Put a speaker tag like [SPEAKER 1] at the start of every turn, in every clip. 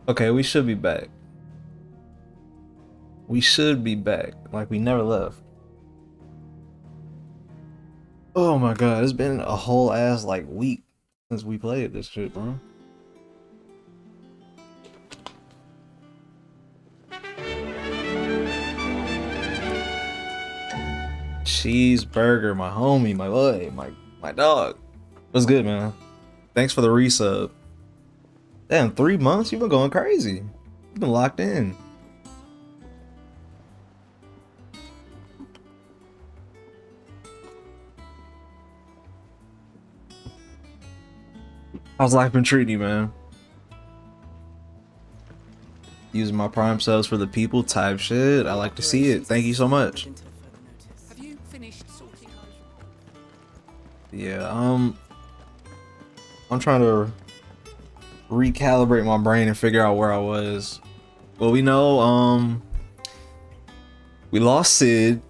[SPEAKER 1] Okay, we should be back. We should be back. Like we never left. Oh my god, it's been a whole ass like week since we played this shit, bro. Cheeseburger, my homie, my boy, my dog. What's good, man? Thanks for the resub. Damn, 3 months? You've been going crazy. You've been locked in. How's life been treating you, man? Using my prime subs for the people type shit. I like to see it. Thank you so much.
[SPEAKER 2] Have you finished sorting?
[SPEAKER 1] Yeah, I'm trying to recalibrate my brain and figure out where I was. Well, we know, we lost Sid.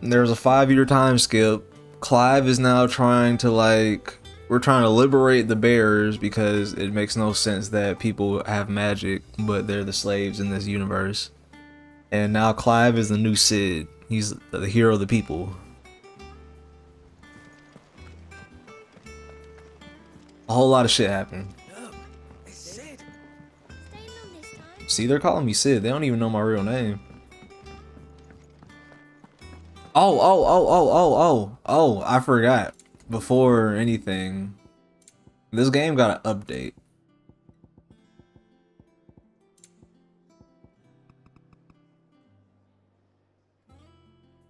[SPEAKER 1] There was a 5-year time skip. Clive is now trying to we're trying to liberate the bearers because it makes no sense that people have magic, but they're the slaves in this universe. And now Clive is the new Sid. He's the hero of the people. A whole lot of shit happened.
[SPEAKER 2] Sid.
[SPEAKER 1] See, they're calling me Sid. They don't even know my real name. Oh, I forgot. Before anything, this game got an update.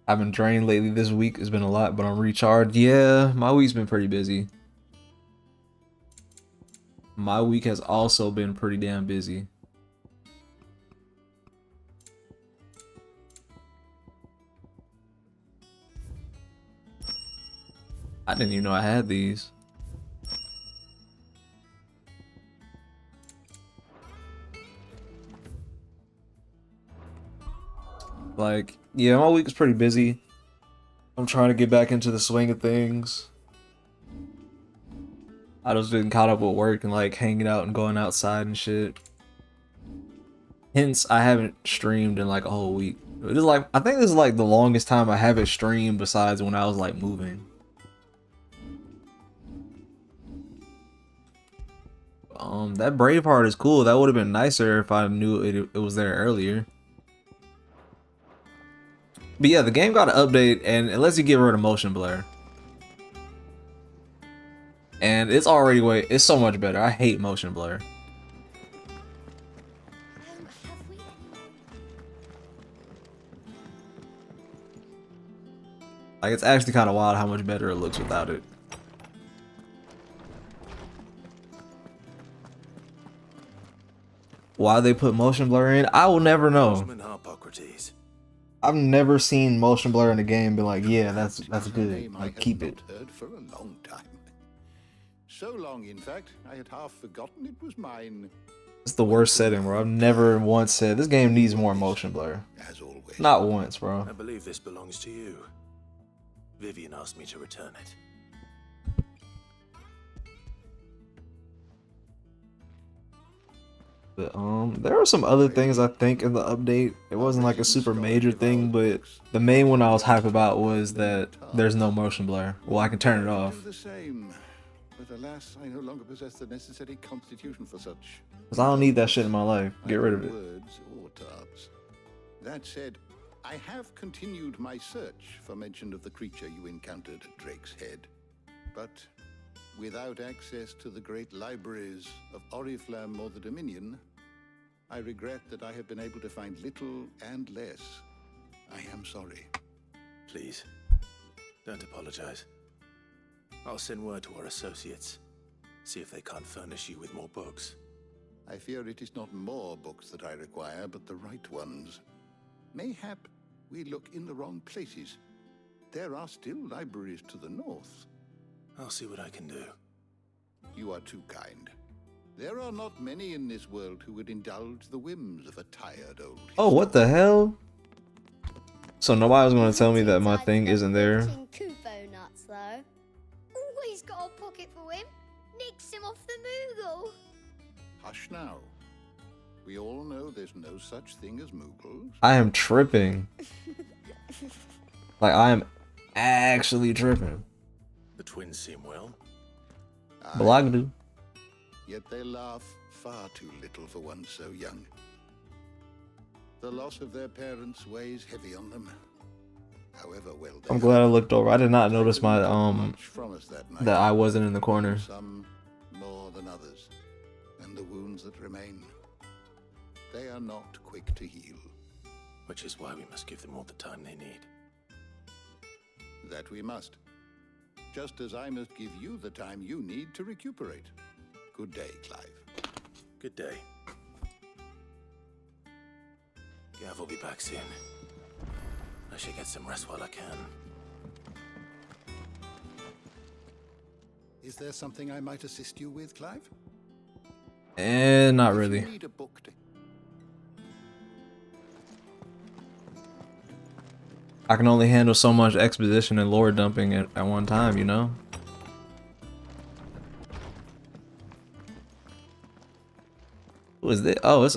[SPEAKER 1] I've been drained lately. This week has been a lot, but I'm recharged. Yeah, my week's been pretty busy. My week has also been pretty damn busy. I didn't even know I had these. Like, yeah, my week is pretty busy. I'm trying to get back into the swing of things. I just been caught up with work and like hanging out and going outside and shit. Hence, I haven't streamed in like a whole week. It is like, I think this is like the longest time I haven't streamed besides when I was like moving. That Braveheart is cool. That would have been nicer if I knew it was there earlier. But yeah, the game got an update and it lets you get rid of motion blur. And it's already it's so much better. I hate motion blur. Like, it's actually kind of wild how much better it looks without it. Why they put motion blur in, I will never know. I've never seen motion blur in a game and be like, yeah, that's good. Like, keep it.
[SPEAKER 3] Heard for a long time. So long, in fact, I had half forgotten it was mine.
[SPEAKER 1] It's the worst setting, bro. I've never once said this game needs more motion blur.
[SPEAKER 3] As always.
[SPEAKER 1] Not once, bro.
[SPEAKER 4] I believe this belongs to you. Vivian asked me to return it.
[SPEAKER 1] But there were some other things I think in the update. It wasn't like a super major thing, but the main one I was hyped about was that there's no motion blur. Well, I can turn it off.
[SPEAKER 3] The same, but alas, I no longer possess the necessary constitution for such.
[SPEAKER 1] Cause I don't need that shit in my life. Get rid of it.
[SPEAKER 3] Words or tabs. That said, I have continued my search for mention of the creature you encountered at Drake's Head, but without access to the great libraries of Oriflamme or the Dominion, I regret that I have been able to find little and less. I am sorry.
[SPEAKER 4] Please, don't apologize. I'll send word to our associates. See if they can't furnish you with more books.
[SPEAKER 3] I fear it is not more books that I require, but the right ones. Mayhap we look in the wrong places. There are still libraries to the north.
[SPEAKER 4] I'll see what I can do.
[SPEAKER 3] You are too kind. There are not many in this world who would indulge the whims of a tired old...
[SPEAKER 1] Oh, what the hell? So nobody was going to tell me that my thing isn't there.
[SPEAKER 5] Kupo nuts, though. Always got a pocket for him. Nicks him off the Moogle.
[SPEAKER 3] Hush now. We all know there's no such thing as Moogles.
[SPEAKER 1] I am tripping. Like, I am actually tripping.
[SPEAKER 4] The twins seem well.
[SPEAKER 1] Blogdo.
[SPEAKER 3] Yet they laugh far too little for one so young. The loss of their parents weighs heavy on them. However well they
[SPEAKER 1] I'm glad I
[SPEAKER 3] are,
[SPEAKER 1] looked over. I did not notice my
[SPEAKER 3] much from us that night.
[SPEAKER 1] that I wasn't in the corner.
[SPEAKER 3] Some more than others, and the wounds that remain, they are not quick to heal.
[SPEAKER 4] Which is why we must give them all the time they need.
[SPEAKER 3] That we must. Just as I must give you the time you need to recuperate. Good day, Clive.
[SPEAKER 4] Good day. Gav will be back soon. I should get some rest while I can.
[SPEAKER 3] Is there something I might assist you with, Clive?
[SPEAKER 1] Not
[SPEAKER 3] If
[SPEAKER 1] really.
[SPEAKER 3] you need a book to...
[SPEAKER 1] I can only handle so much exposition and lore dumping at one time, you know? Who is this? Oh, it's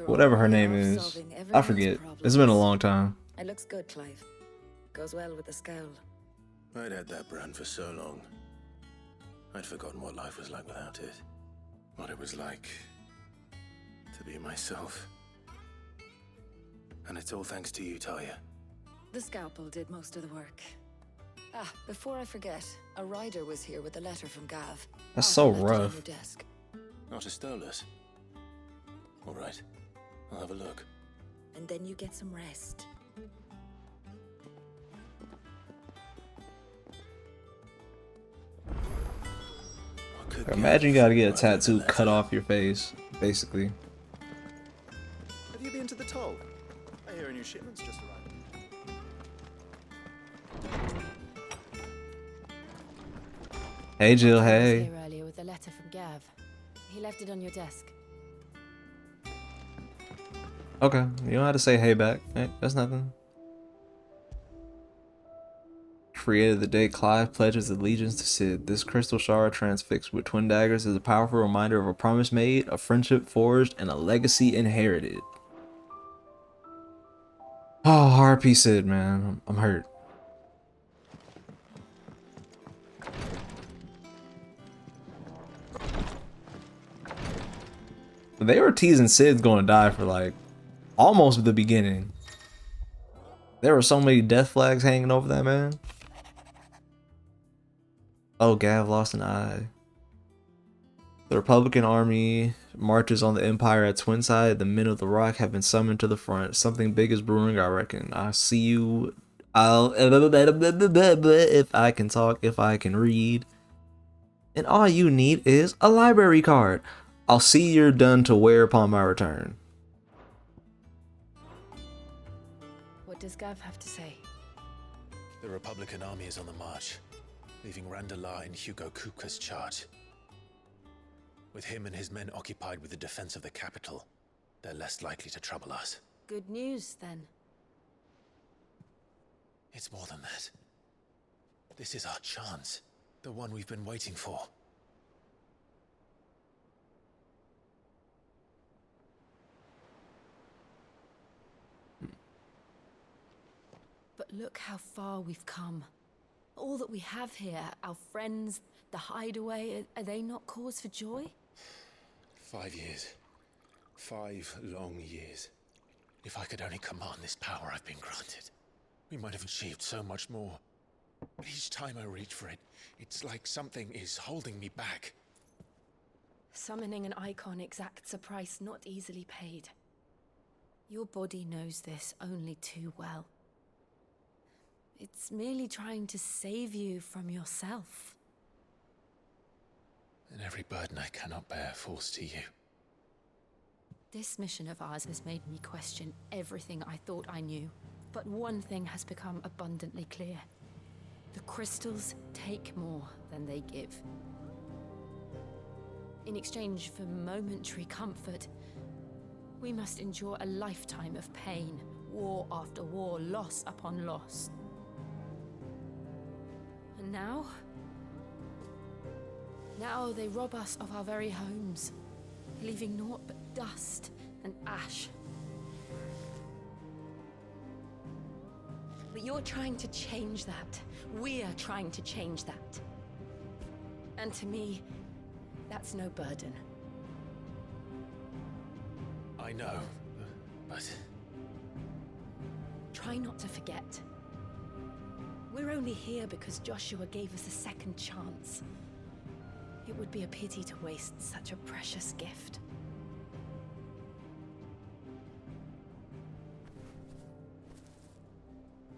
[SPEAKER 1] whatever her name is. I forget. It's been a long time.
[SPEAKER 6] It looks good, Clive. Goes well with the scowl.
[SPEAKER 4] I'd had that brand for so long. I'd forgotten what life was like without it. What it was like to be myself. And it's all thanks to you, Talia.
[SPEAKER 6] The scalpel did most of the work. Ah, before I forget, a rider was here with a letter from Gav.
[SPEAKER 1] That's so
[SPEAKER 6] Left it on
[SPEAKER 1] rough.
[SPEAKER 6] your desk.
[SPEAKER 4] Not a Stolas. All right, I'll have a look.
[SPEAKER 6] And then you get some rest.
[SPEAKER 4] What could
[SPEAKER 1] Imagine you
[SPEAKER 4] Gav
[SPEAKER 1] gotta get a
[SPEAKER 4] write in the
[SPEAKER 1] tattoo
[SPEAKER 4] letter?
[SPEAKER 1] cut off your face, basically.
[SPEAKER 7] Have you been to the toll? I hear a new shipment's just arrived.
[SPEAKER 1] Hey Jill,
[SPEAKER 8] I was
[SPEAKER 1] hey.
[SPEAKER 8] here earlier with a letter from Gav. He left it on your desk.
[SPEAKER 1] Okay, you don't have to say hey back. Hey, that's nothing. Created the day Clive pledges allegiance to Sid. This crystal shard transfixed with twin daggers is a powerful reminder of a promise made, a friendship forged, and a legacy inherited. Oh, RP Sid, man. I'm hurt. They were teasing Sid's gonna die for like almost the beginning. There were so many death flags hanging over that man. Oh, Gav lost an eye. The Republican army marches on the Empire at Twinside. The men of the Rock have been summoned to the front. Something big is brewing, I reckon. I'll see you. If I can talk, if I can read. And all you need is a library card. I'll see you're done to wear upon my return.
[SPEAKER 8] What does Gav have to say?
[SPEAKER 4] The Republican army is on the march, leaving Randalar in Hugo Kupka's charge. With him and his men occupied with the defense of the capital, they're less likely to trouble us.
[SPEAKER 8] Good news, then.
[SPEAKER 4] It's more than that. This is our chance, the one we've been waiting for.
[SPEAKER 8] But look how far we've come. All that we have here, our friends, the hideaway, are they not cause for joy?
[SPEAKER 4] 5 years. 5 long years. If I could only command this power I've been granted, we might have achieved so much more. But each time I reach for it, it's like something is holding me back.
[SPEAKER 8] Summoning an icon exacts a price not easily paid. Your body knows this only too well. It's merely trying to save you from yourself.
[SPEAKER 4] And every burden I cannot bear falls to you.
[SPEAKER 8] This mission of ours has made me question everything I thought I knew. But one thing has become abundantly clear. The crystals take more than they give. In exchange for momentary comfort, we must endure a lifetime of pain, war after war, loss upon loss. And now they rob us of our very homes, leaving naught but dust and ash. But you're trying to change that. We're trying to change that. And to me, that's no burden.
[SPEAKER 4] I know, but...
[SPEAKER 8] Try not to forget. We're only here because Joshua gave us a second chance. It would be a pity to waste such a precious gift.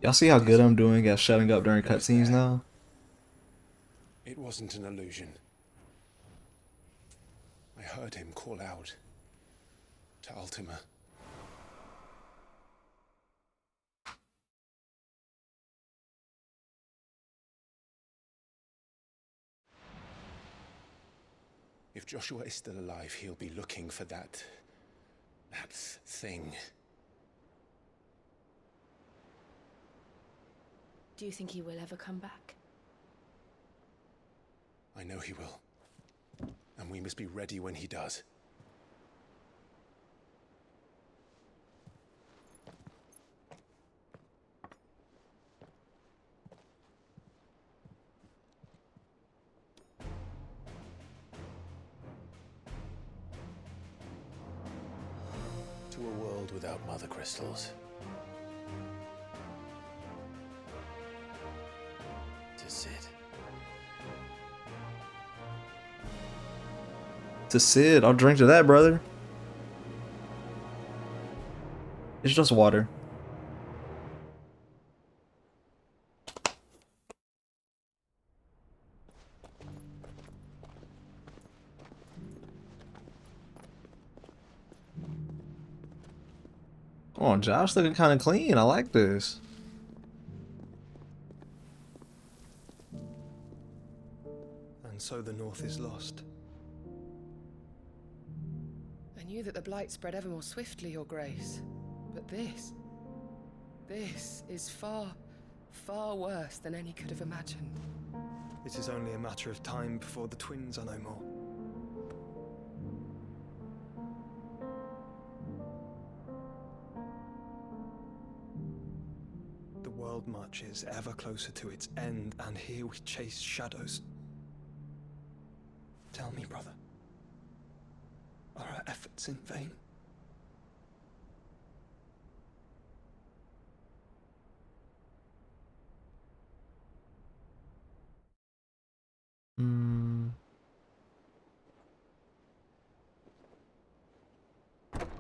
[SPEAKER 1] Y'all see how good I'm doing at shutting up during cutscenes now?
[SPEAKER 4] It wasn't an illusion. I heard him call out to Ultima. If Joshua is still alive, he'll be looking for that thing.
[SPEAKER 8] Do you think he will ever come back?
[SPEAKER 4] I know he will. And we must be ready when he does. To a world without mother crystals. To Sid.
[SPEAKER 1] To Sid, I'll drink to that, brother. It's just water. Come on, Josh, looking kind of clean. I like this.
[SPEAKER 9] And so the North is lost.
[SPEAKER 2] I knew that the blight spread ever more swiftly, Your Grace. But this is far, far worse than any could have imagined.
[SPEAKER 9] It is only a matter of time before the twins are no more. The world marches ever closer to its end, and here we chase shadows. Tell me, brother, are our efforts in vain?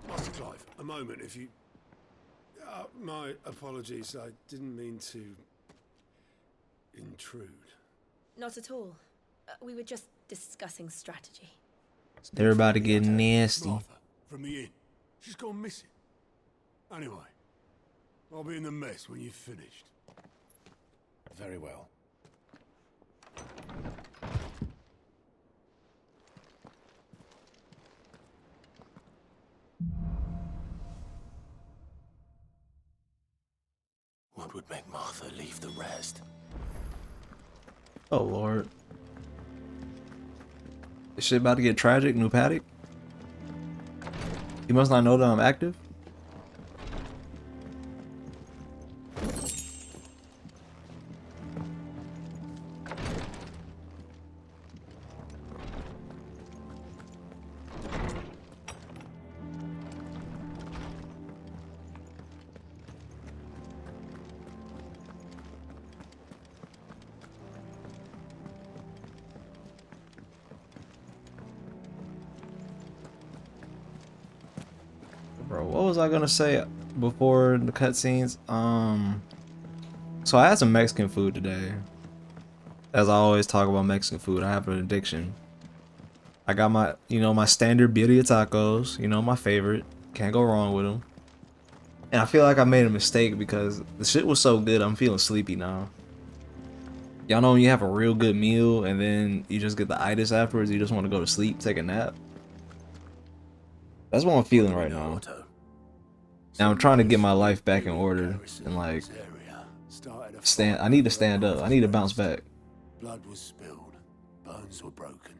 [SPEAKER 10] Master Clive, a moment, if you... my apologies, I didn't mean to... intrude.
[SPEAKER 8] Not at all. We were just discussing strategy.
[SPEAKER 1] They're about to get nasty.
[SPEAKER 10] Martha, from the inn. She's gone missing. Anyway, I'll be in the mess when you've finished.
[SPEAKER 4] Very well. What would make Martha leave the rest?
[SPEAKER 1] Oh, Lord. This shit about to get tragic, new paddock? He must not know that I'm active? Bro, what was I gonna say before the cutscenes? So I had some Mexican food today. As I always talk about Mexican food, I have an addiction. I got my, my standard birria tacos, my favorite. Can't go wrong with them. And I feel like I made a mistake because the shit was so good, I'm feeling sleepy now. Y'all know when you have a real good meal and then you just get the itis afterwards, you just want to go to sleep, take a nap? That's what I'm feeling right now. Now I'm trying to get my life back in order and like I need to stand up. I need to bounce back.
[SPEAKER 10] Blood was spilled, bones were broken.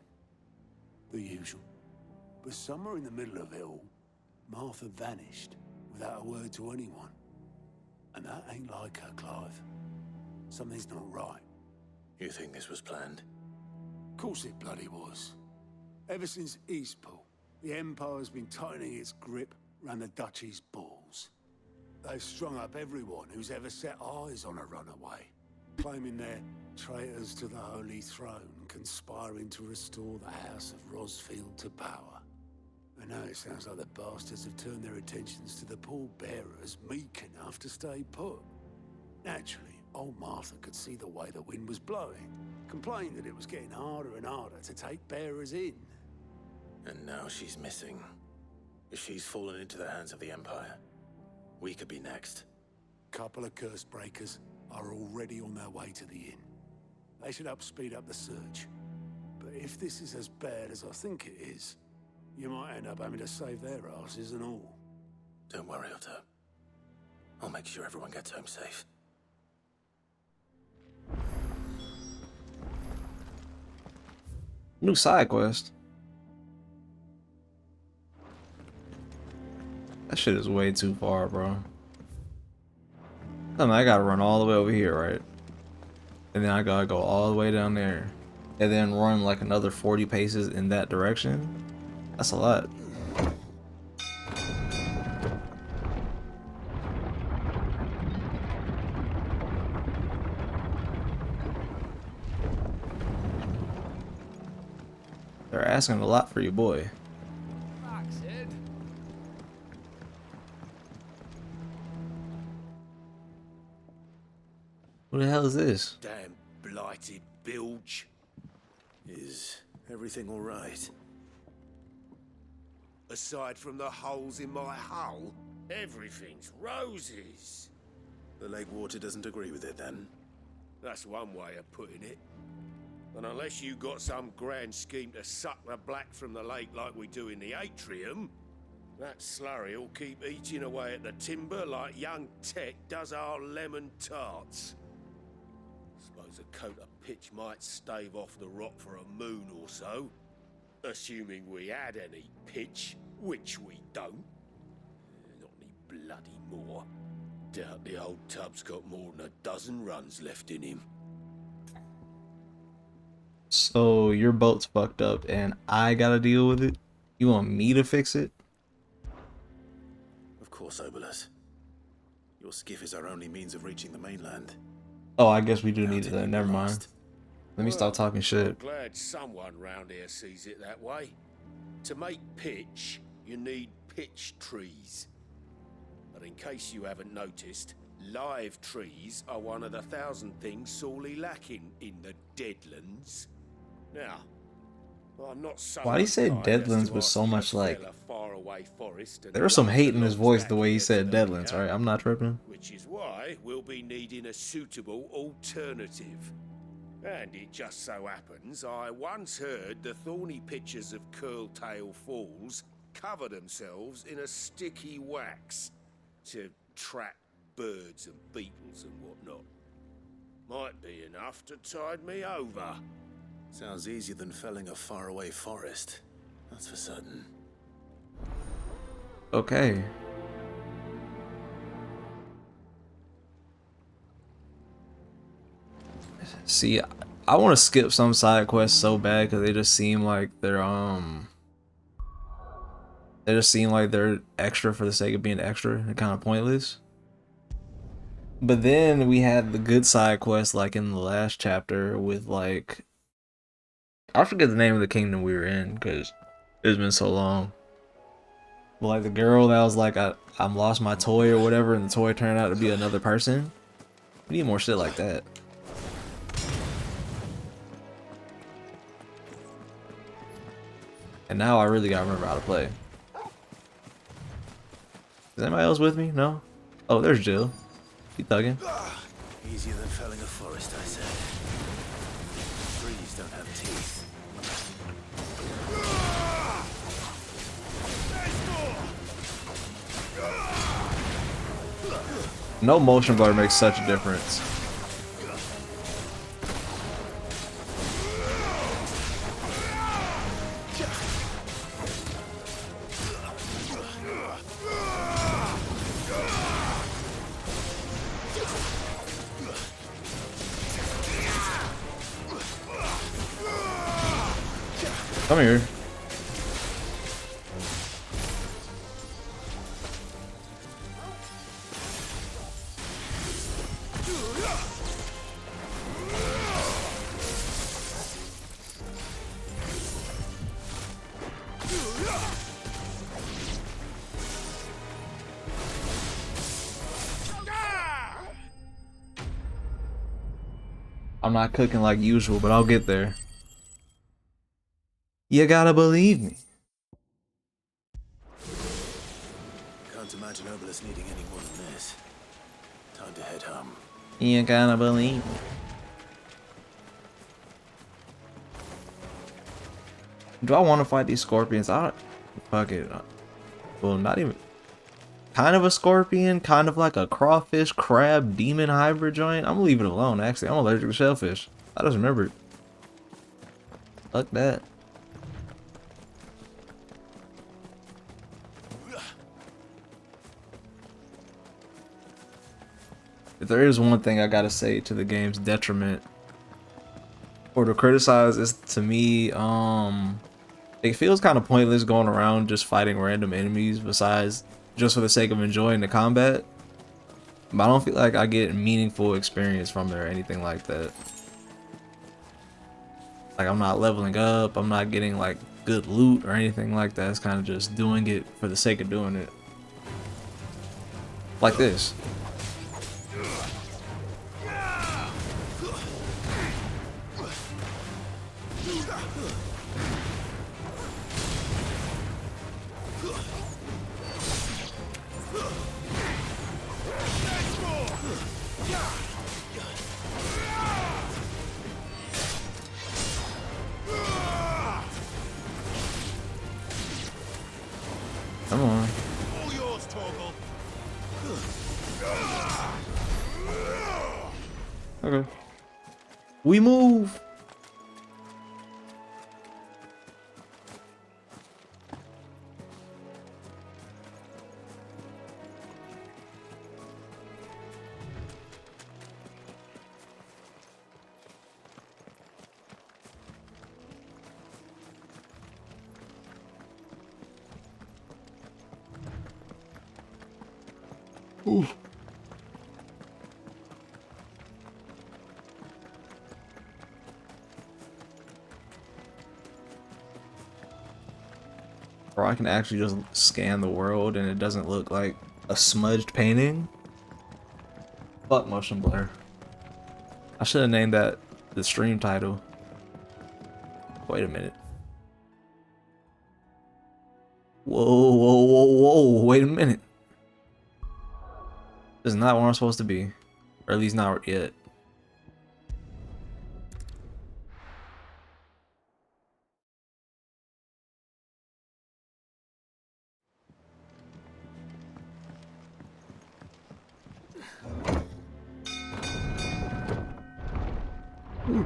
[SPEAKER 10] The usual. But somewhere in the middle of it all, Martha vanished without a word to anyone. And that ain't like her, Clive. Something's not right.
[SPEAKER 4] You think this was planned?
[SPEAKER 10] Of course it bloody was. Ever since Eastpool, the Empire's been tightening its grip round the Duchy's balls. They've strung up everyone who's ever set eyes on a runaway, claiming they're traitors to the Holy Throne, conspiring to restore the House of Rosfield to power. And now it sounds like the bastards have turned their attentions to the pallbearers meek enough to stay put. Naturally, old Martha could see the way the wind was blowing, complained that it was getting harder and harder to take bearers in.
[SPEAKER 4] And now she's missing. If she's fallen into the hands of the Empire, we could be next.
[SPEAKER 10] Couple of curse breakers are already on their way to the inn. They should help speed up the search. But if this is as bad as I think it is, you might end up having to save their asses and all.
[SPEAKER 4] Don't worry, Otto. I'll make sure everyone gets home safe.
[SPEAKER 1] New side quest. That shit is way too far, bro. I mean, I gotta run all the way over here, right? And then I gotta go all the way down there. And then run like another 40 paces in that direction. That's a lot. They're asking a lot for you, boy. What the hell is this?
[SPEAKER 4] Damn blighted bilge. Is everything all right?
[SPEAKER 10] Aside from the holes in my hull, everything's roses.
[SPEAKER 4] The lake water doesn't agree with it, then?
[SPEAKER 10] That's one way of putting it. And unless you got some grand scheme to suck the black from the lake like we do in the atrium, that slurry'll keep eating away at the timber like young Tech does our lemon tarts. Suppose a coat of pitch might stave off the rot for a moon or so, assuming we had any pitch, which we don't. Not any bloody more. Doubt the old tub's got more than a dozen runs left in him.
[SPEAKER 1] So your boat's fucked up and I gotta deal with it? You want me to fix it?
[SPEAKER 4] Of course, Obolus. Your skiff is our only means of reaching the mainland.
[SPEAKER 1] Oh, I guess we do need it then. Never mind. Let me stop talking shit.
[SPEAKER 10] I'm glad someone round here sees it that way. To make pitch, you need pitch trees. But in case you haven't noticed, live trees are one of the 1,000 things sorely lacking in the Deadlands. Now, I'm not so.
[SPEAKER 1] Why do you say Deadlands with so much like? There was some hate in his voice the way he said Deadlands, right? I'm not tripping.
[SPEAKER 10] Which is why we'll be needing a suitable alternative. And it just so happens I once heard the thorny pitchers of Curltail Falls cover themselves in a sticky wax to trap birds and beetles and whatnot. Might be enough to tide me over.
[SPEAKER 4] Sounds easier than felling a faraway forest. That's for certain.
[SPEAKER 1] Okay. See, I want to skip some side quests so bad because they just seem like they're extra for the sake of being extra and kind of pointless. But then we had the good side quests like in the last chapter with like, I forget the name of the kingdom we were in because it's been so long. But like the girl that was like, I'm lost my toy or whatever, and the toy turned out to be another person. We need more shit like that. And now I really gotta remember how to play. Is anybody else with me? No? Oh, there's Jill. Keep thugging.
[SPEAKER 4] Easier than felling a forest, I said. Trees don't have teeth.
[SPEAKER 1] No motion blur makes such a difference. Come here. I'm not cooking like usual, but I'll get there. You gotta believe me.
[SPEAKER 4] Can't imagine Obelisk needing any more than this. Time to head home.
[SPEAKER 1] You gotta believe me. Do I want to fight these scorpions? I don't. Fuck it. Well, not even. Kind of a scorpion, kind of like a crawfish, crab, demon hybrid joint. I'm gonna leave it alone, actually. I'm allergic to shellfish. I just remembered. Fuck that. If there is one thing I gotta say to the game's detriment, or to criticize, is to me, it feels kind of pointless going around just fighting random enemies besides just for the sake of enjoying the combat. But I don't feel like I get meaningful experience from it or anything like that. Like, I'm not leveling up, I'm not getting like good loot or anything like that. It's kind of just doing it for the sake of doing it. Like this. Come on.
[SPEAKER 10] All yours, Torgal.
[SPEAKER 1] Okay. We move. Ooh. Or I can actually just scan the world and it doesn't look like a smudged painting. Fuck motion blur. I should have named that the stream title. Wait a minute. Whoa, whoa, whoa, whoa, wait a minute. This is not where I'm supposed to be. Or at least not yet. Ooh.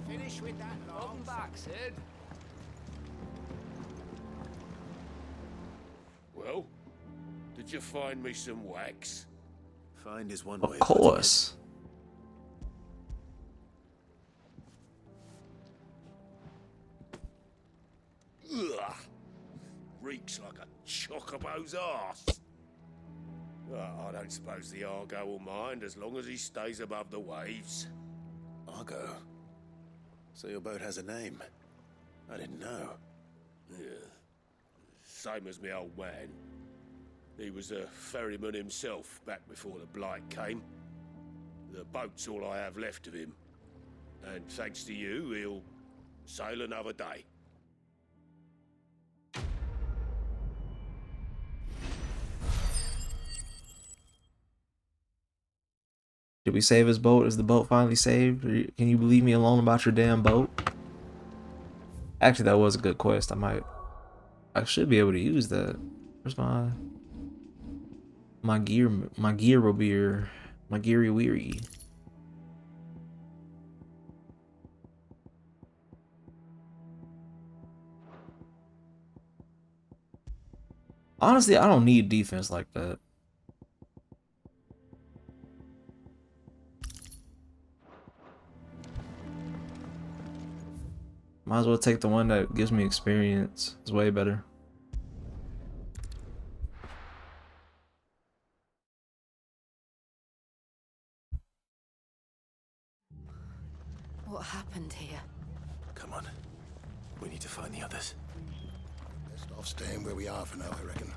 [SPEAKER 10] Finish with that, Welcome back, Sid.
[SPEAKER 11] Well, did you find me some wax?
[SPEAKER 4] Find is one
[SPEAKER 1] Of
[SPEAKER 4] way.
[SPEAKER 1] course.
[SPEAKER 11] Ugh. Reeks like a chocobo's arse. I don't suppose the Argo will mind as long as he stays above the waves.
[SPEAKER 4] Argo. So your boat has a name. I didn't know.
[SPEAKER 11] Yeah. Same as my old man. He was a ferryman himself back before the Blight came. The boat's all I have left of him. And thanks to you, he'll sail another day.
[SPEAKER 1] Did we save his boat? Is the boat finally saved? Or can you leave me alone about your damn boat? Actually, that was a good quest. I should be able to use that. Where's my gear beer, my geary weary? Honestly, I don't need defense like that. Might as well take the one that gives me experience. It's way better.
[SPEAKER 6] What happened here?
[SPEAKER 4] Come on. We need to find the others.
[SPEAKER 3] Best off staying where we are for now, I reckon.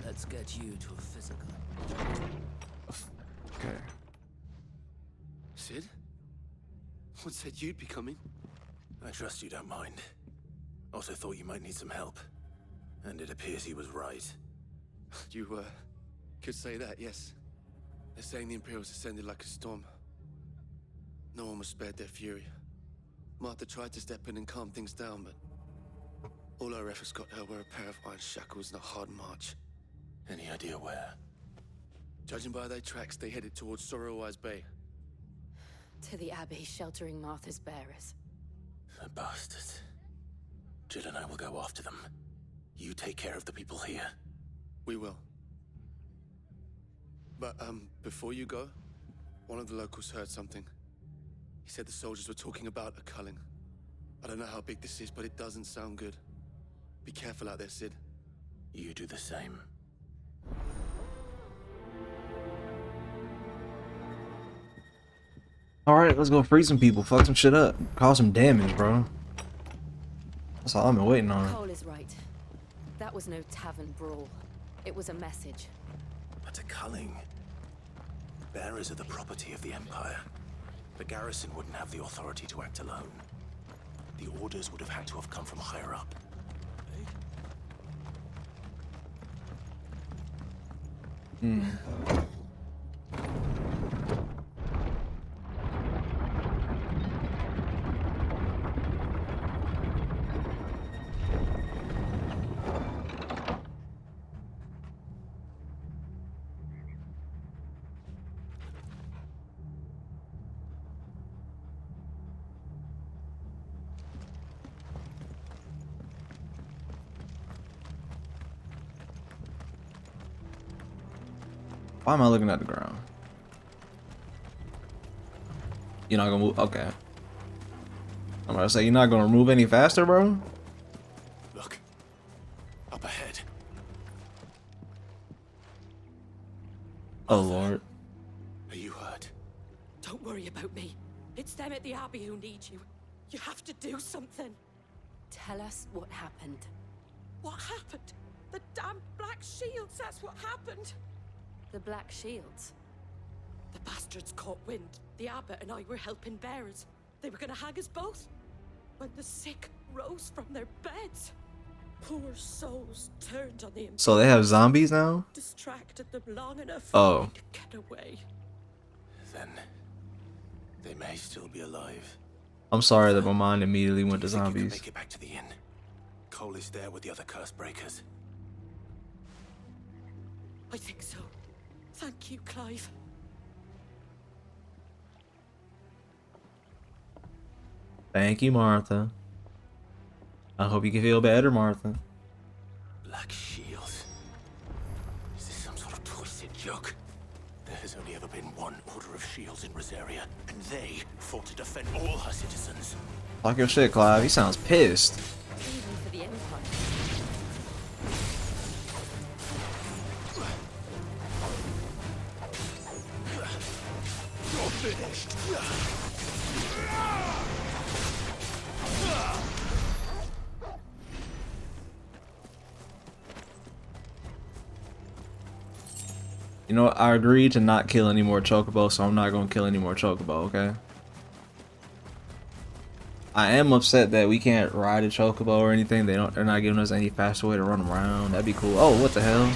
[SPEAKER 12] Let's get you to a physical.
[SPEAKER 1] Okay.
[SPEAKER 12] Sid? What said you'd be coming?
[SPEAKER 4] I trust you don't mind. Also thought you might need some help. And it appears he was right.
[SPEAKER 12] You, could say that, yes. They're saying the Imperials ascended like a storm. No one was spared their fury. Martha tried to step in and calm things down, but all our efforts got her were a pair of iron shackles and a hard march.
[SPEAKER 4] Any idea where?
[SPEAKER 12] Judging by their tracks, they headed towards Sorrowwise Bay.
[SPEAKER 8] To the Abbey, sheltering Martha's bearers.
[SPEAKER 4] The bastards. Jill and I will go after them. You take care of the people here.
[SPEAKER 12] We will. But, before you go, one of the locals heard something. He said the soldiers were talking about a culling. I don't know how big this is, but it doesn't sound good. Be careful out there, Sid.
[SPEAKER 4] You do the same.
[SPEAKER 1] Alright, let's go free some people. Fuck some shit up. Cause some damage, bro. That's all I've been waiting on.
[SPEAKER 8] Cole is right. That was no tavern brawl. It was a message.
[SPEAKER 4] But a culling. Bearers are the property of the Empire. The garrison wouldn't have the authority to act alone. The orders would have had to have come from higher up.
[SPEAKER 1] Why am I looking at the ground? You're not gonna move? Okay. I'm gonna say you're not gonna move any faster, bro?
[SPEAKER 4] Look. Up ahead.
[SPEAKER 1] Oh, Lord.
[SPEAKER 4] Are you hurt?
[SPEAKER 13] Don't worry about me. It's them at the Abbey who need you. You have to do something.
[SPEAKER 8] Tell us what happened.
[SPEAKER 13] What happened? The damn Black Shields, that's what happened.
[SPEAKER 8] The Black Shields?
[SPEAKER 13] The bastards caught wind. The abbot and I were helping bearers. They were gonna hang us both. When the sick rose from their beds. Poor souls turned on the Imperials.
[SPEAKER 1] So they have zombies now?
[SPEAKER 13] Distracted them long enough
[SPEAKER 1] Oh.
[SPEAKER 13] to get away.
[SPEAKER 4] Then they may still be alive.
[SPEAKER 1] I'm sorry that my mind immediately went to
[SPEAKER 4] You think you can
[SPEAKER 1] zombies.
[SPEAKER 4] make it back to the inn? Cole is there with the other curse breakers.
[SPEAKER 13] I think so. Thank you, Clive.
[SPEAKER 1] Thank you, Martha. I hope you can feel better, Martha.
[SPEAKER 4] Black Shields. Is this some sort of twisted joke? There has only ever been one Order of Shields in Rosaria, and they fought to defend all her citizens.
[SPEAKER 1] Talk your shit, Clive. He sounds pissed.
[SPEAKER 8] Even for the Empire.
[SPEAKER 4] You're finished.
[SPEAKER 1] You know what? I agreed to not kill any more Chocobo, so I'm not gonna kill any more Chocobo, okay? I am upset that we can't ride a Chocobo or anything. They're not giving us any faster way to run around. That'd be cool. Oh, what the hell?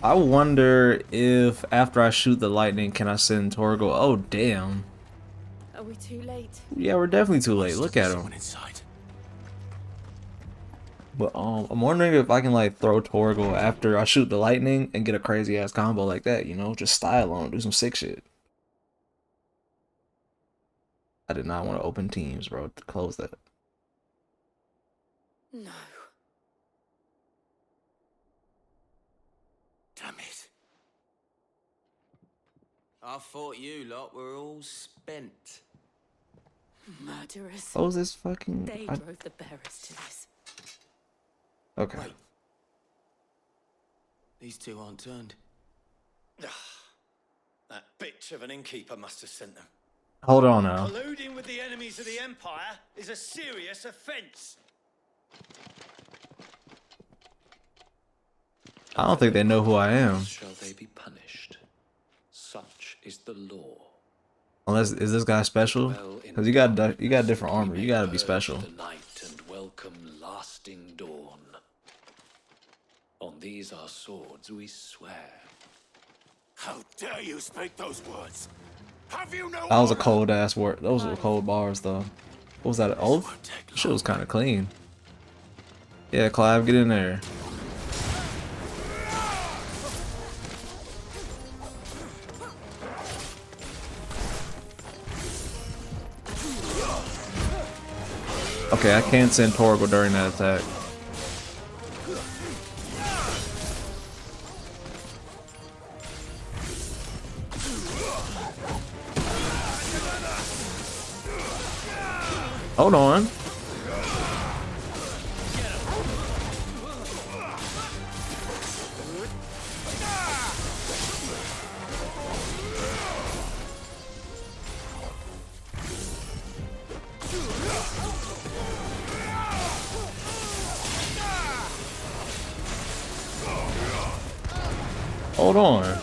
[SPEAKER 1] I wonder if after I shoot the lightning, can I send Torgo? Oh, damn.
[SPEAKER 8] Are we too late?
[SPEAKER 1] Yeah, we're definitely too late. Look at him.
[SPEAKER 4] Inside.
[SPEAKER 1] But I'm wondering if I can like throw Torgo after I shoot the lightning and get a crazy ass combo like that, you know, just style on, do some sick shit. I did not want to open Teams, bro. Close that.
[SPEAKER 6] No.
[SPEAKER 14] Damn it. I thought you lot were all spent.
[SPEAKER 6] Murderers.
[SPEAKER 1] Oh, is this fucking...
[SPEAKER 6] They drove the bearers to this.
[SPEAKER 1] Okay.
[SPEAKER 14] Wait. These two aren't turned.
[SPEAKER 7] That bitch of an innkeeper must have sent them.
[SPEAKER 1] Hold on now.
[SPEAKER 7] Colluding with the enemies of the Empire is a serious offense.
[SPEAKER 1] I don't think they know who I am.
[SPEAKER 15] Shall they be punished? Such is the law.
[SPEAKER 1] Unless, is this guy special? Because you got different armor. You gotta be special.
[SPEAKER 15] The night and welcome lasting dawn. On these our swords we swear.
[SPEAKER 10] How dare you speak those words? Have you no
[SPEAKER 1] That was a
[SPEAKER 10] honor?
[SPEAKER 1] cold ass word. Those were cold bars though. What was that? An oath? Shit was kind of clean. Yeah, Clive, get in there. Okay, I can't send Torgal during that attack. Hold on. Hold on.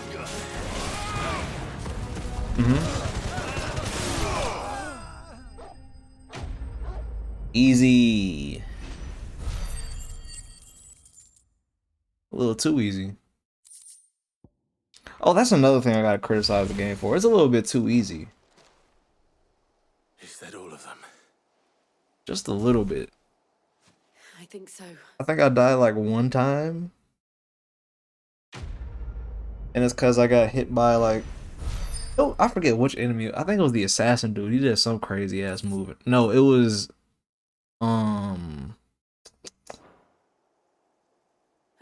[SPEAKER 1] Easy. A little too easy. Oh, that's another thing I gotta criticize the game for. It's a little bit too easy.
[SPEAKER 10] Is that all of them?
[SPEAKER 1] Just a little bit.
[SPEAKER 6] I think so.
[SPEAKER 1] I think I died like one time. And it's because I got hit by like... Oh, I forget which enemy. I think it was the assassin dude. He did some crazy ass move. No, it was...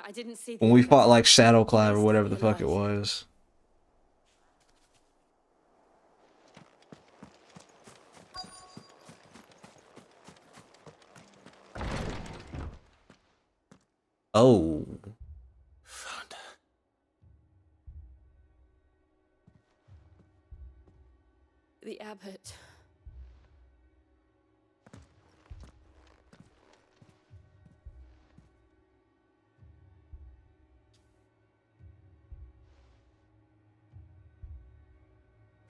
[SPEAKER 6] I didn't see
[SPEAKER 1] when we fought like Shadow Clive or whatever the fuck it was. Oh.
[SPEAKER 10] Found her.
[SPEAKER 6] the abbot.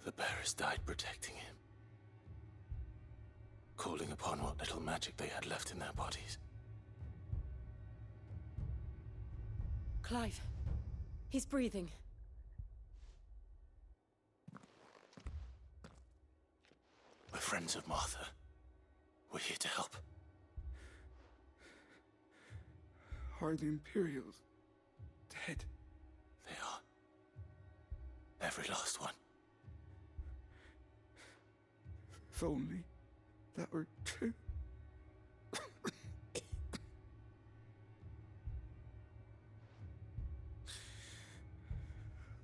[SPEAKER 10] The bearers died protecting him, calling upon what little magic they had left in their bodies.
[SPEAKER 6] Clive, he's breathing.
[SPEAKER 10] We're friends of Martha. We're here to help.
[SPEAKER 16] Are the Imperials dead?
[SPEAKER 10] They are. Every last one.
[SPEAKER 16] If only that were true.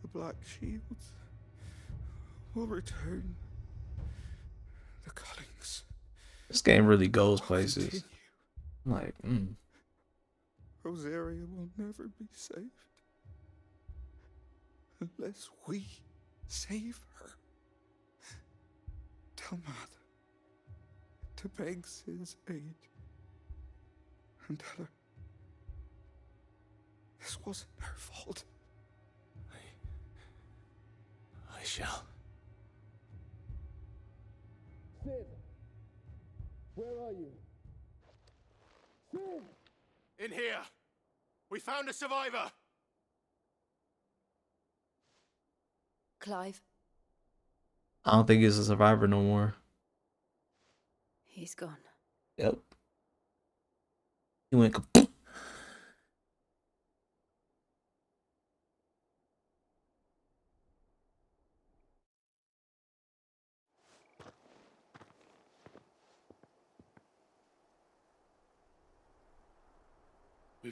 [SPEAKER 16] The Black Shields will return. The cuttings.
[SPEAKER 1] This game really goes places. I'm like,
[SPEAKER 16] Rosaria will never be saved unless we save her. Tell Mother to beg Sid's aid and tell her this wasn't her fault.
[SPEAKER 10] I shall.
[SPEAKER 11] Sid! Where are you? Sid!
[SPEAKER 10] In here! We found a survivor!
[SPEAKER 6] Clive,
[SPEAKER 1] I don't think he's a survivor no more.
[SPEAKER 6] he's gone.
[SPEAKER 1] Yep. He went kaput.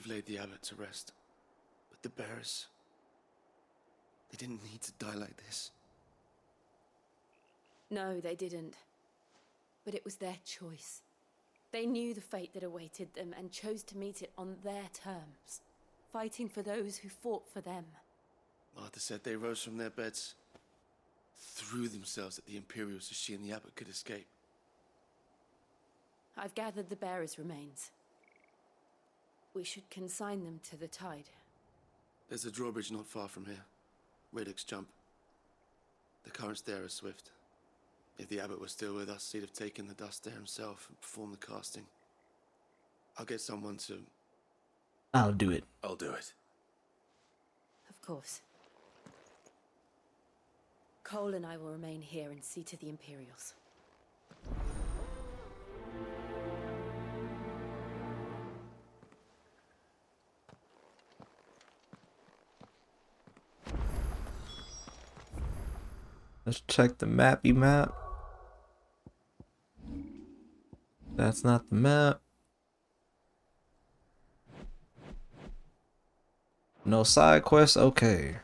[SPEAKER 12] we've laid the abbot to rest. But the bearers, they didn't need to die like this.
[SPEAKER 8] No, they didn't. But it was their choice. They knew the fate that awaited them and chose to meet it on their terms, fighting for those who fought for them.
[SPEAKER 12] Martha said they rose from their beds, threw themselves at the Imperials so she and the abbot could escape.
[SPEAKER 8] I've gathered the bearers' remains. We should consign them to the tide.
[SPEAKER 12] There's a drawbridge not far from here. Radix Jump. The currents there are swift. If the abbot was still with us, he'd have taken the dust there himself and performed the casting. I'll get someone to...
[SPEAKER 1] I'll do it.
[SPEAKER 4] I'll do it.
[SPEAKER 8] Of course. Cole and I will remain here and see to the Imperials.
[SPEAKER 1] Let's check the mappy map. That's not the map. No side quests? Okay.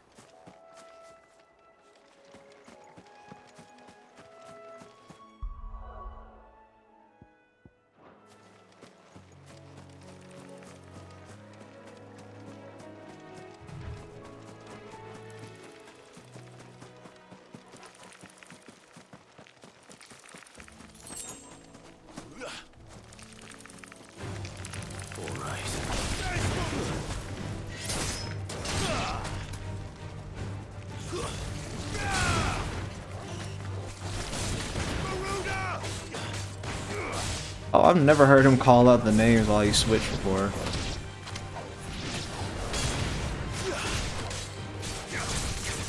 [SPEAKER 1] Oh, I've never heard him call out the names while he switched before.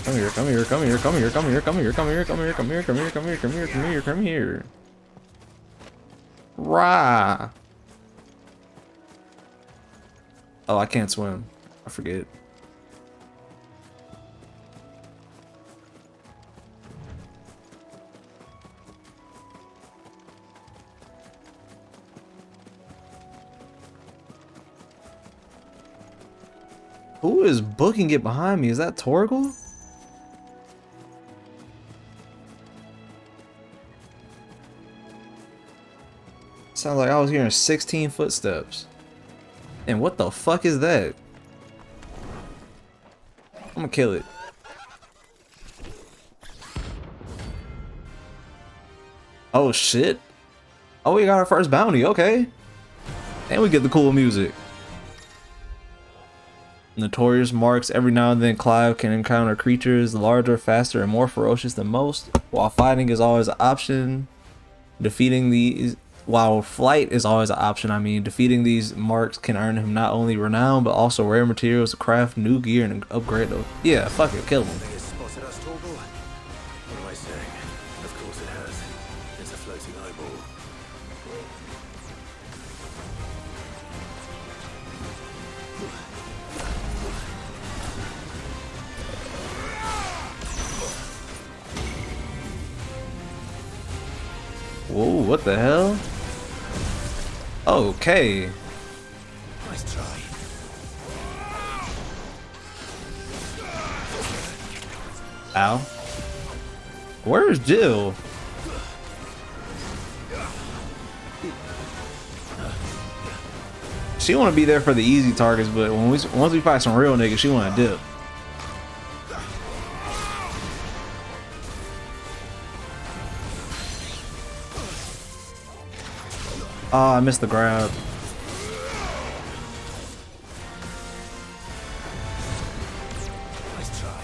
[SPEAKER 1] Come here, come here, come here, come here, come here, come here, come here, come here, come here, come here, come here, come here, come here, come here. Rah! Oh, I can't swim. I forget. Who is booking it behind me? Is that Torgal? Sounds like I was hearing 16 footsteps. And what the fuck is that? I'm gonna kill it. Oh shit. Oh, we got our first bounty, okay. And we get the cool music. Notorious marks. Every now and then Clive can encounter creatures larger, faster, and more ferocious than most. While fighting is always an option, defeating these... While flight is always an option, I mean, defeating these marks can earn him not only renown, but also rare materials to craft new gear and upgrade them. Yeah, fuck it, kill him.
[SPEAKER 4] Spotted us, Torgal? What am I saying? Of course it has. It's a floating eyeball.
[SPEAKER 1] Whoa, what the hell? Okay.
[SPEAKER 4] Nice try.
[SPEAKER 1] Ow. Where's Jill? She want to be there for the easy targets, but when once we fight some real niggas, she want to dip. Oh, I missed the grab.
[SPEAKER 4] Nice try.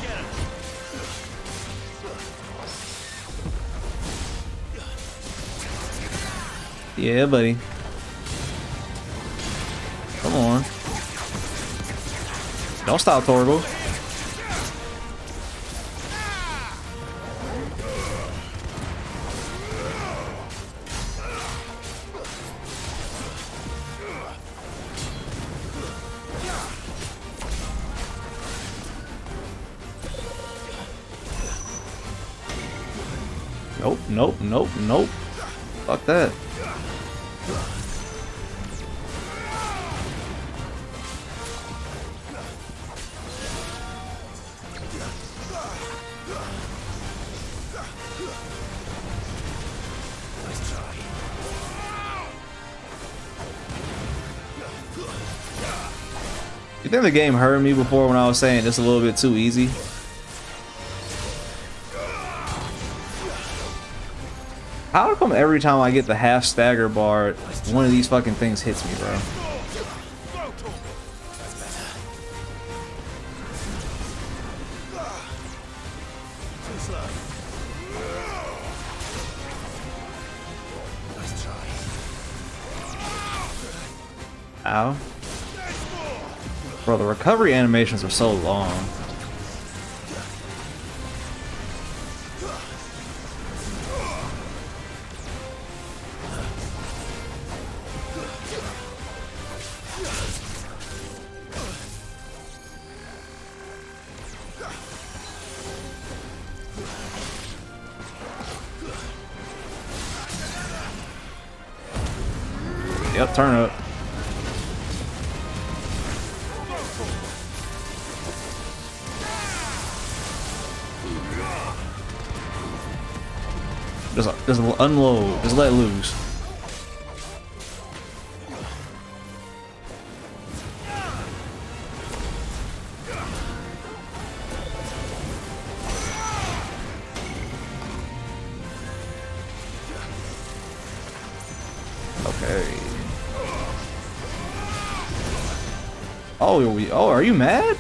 [SPEAKER 4] Get him.
[SPEAKER 1] Yeah, buddy. Come on. Don't stop, Torgal. Nope, nope, nope, nope. Fuck that. You think the game heard me before when I was saying it's a little bit too easy? How come every time I get the half stagger bar, one of these fucking things hits me, bro? Ow. Bro, the recovery animations are so long. Yep, turn up. Just unload. Just let loose. Okay. Oh, are you mad?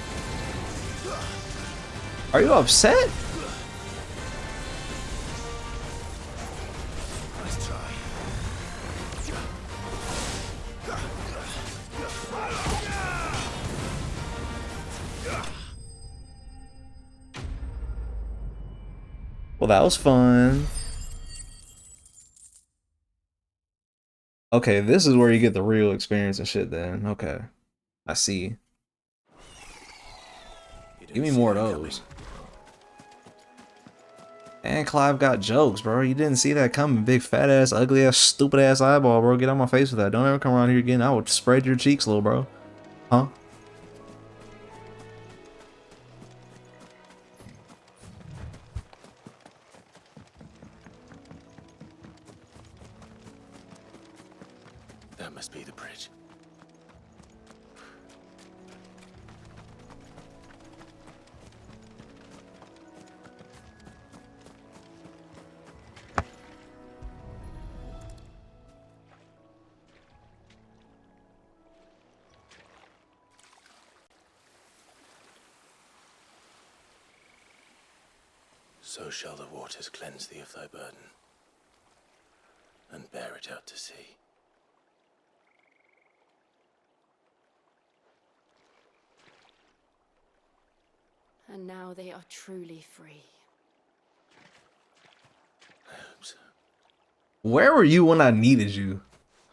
[SPEAKER 1] Are you upset? Well, that was fun. Okay, this is where you get the real experience and shit then. Okay. I see. Give me more of those. And Clive got jokes, bro. You didn't see that coming. Big fat ass, ugly ass, stupid ass eyeball, bro. Get out my face with that. Don't ever come around here again. I will spread your cheeks, little bro. Huh?
[SPEAKER 4] That must be the bridge. So shall the waters cleanse thee of thy burden, and bear it out to sea.
[SPEAKER 8] And now they are truly free.
[SPEAKER 4] I hope so.
[SPEAKER 1] Where were you when I needed you?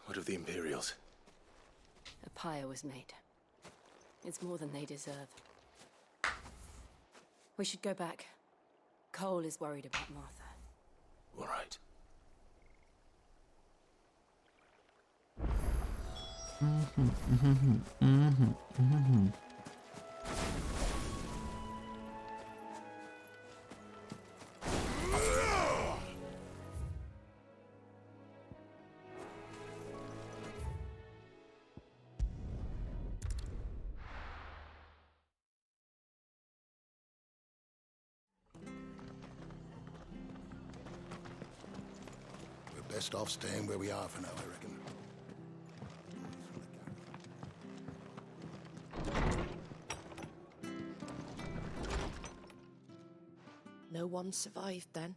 [SPEAKER 4] What of the Imperials?
[SPEAKER 8] A pyre was made. It's more than they deserve. We should go back. Cole is worried about Martha.
[SPEAKER 4] All right.
[SPEAKER 3] We're best off staying where we are for now, I reckon.
[SPEAKER 13] No one survived then?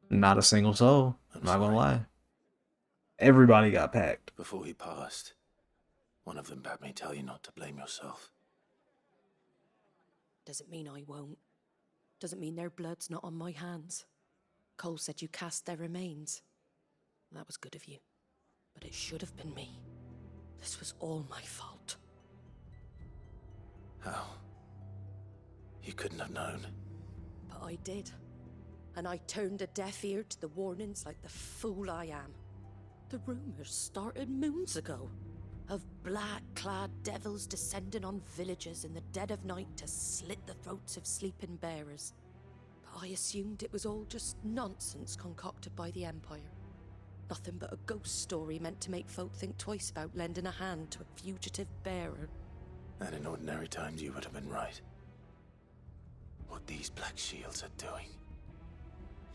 [SPEAKER 1] Not a single soul. I'm not gonna lie. Everybody got packed.
[SPEAKER 4] Before he passed, one of them bade me tell you not to blame yourself.
[SPEAKER 13] Doesn't mean I won't. Doesn't mean their blood's not on my hands. Cole said you cast their remains. That was good of you. But it should have been me. This was all my fault.
[SPEAKER 4] How? You couldn't have known.
[SPEAKER 13] But I did. And I turned a deaf ear to the warnings like the fool I am. The rumors started moons ago. Of black-clad devils descending on villages in the dead of night to slit the throats of sleeping bearers. But I assumed it was all just nonsense concocted by the Empire. Nothing but a ghost story meant to make folk think twice about lending a hand to a fugitive bearer.
[SPEAKER 4] And in ordinary times, you would have been right. What these Black Shields are doing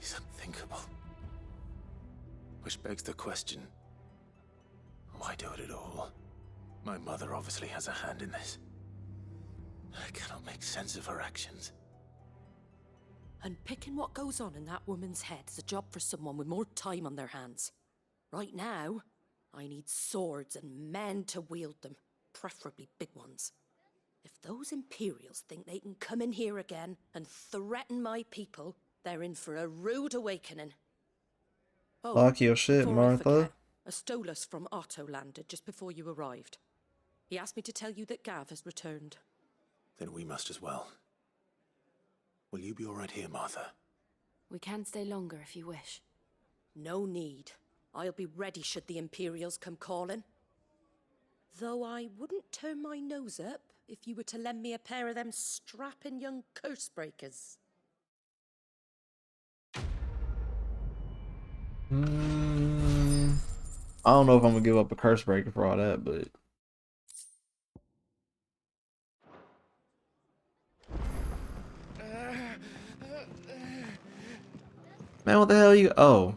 [SPEAKER 4] is unthinkable. Which begs the question, why do it at all? My mother obviously has a hand in this. I cannot make sense of her actions.
[SPEAKER 13] Unpicking what goes on in that woman's head is a job for someone with more time on their hands. Right now, I need swords and men to wield them, preferably big ones. If those Imperials think they can come in here again and threaten my people, they're in for a rude awakening. Oh,
[SPEAKER 1] Lock your shit,
[SPEAKER 13] before I
[SPEAKER 1] Martha.
[SPEAKER 13] forget, a Stolas from Otto landed just before you arrived. He asked me to tell you that Gav has returned.
[SPEAKER 4] Then we must as well. Will you be all right here, Martha?
[SPEAKER 8] We can stay longer if you wish.
[SPEAKER 13] No need. I'll be ready should the Imperials come calling. Though I wouldn't turn my nose up if you were to lend me a pair of them strapping young curse breakers.
[SPEAKER 1] I don't know if I'm gonna give up a curse breaker for all that, but man, what the hell you? Oh.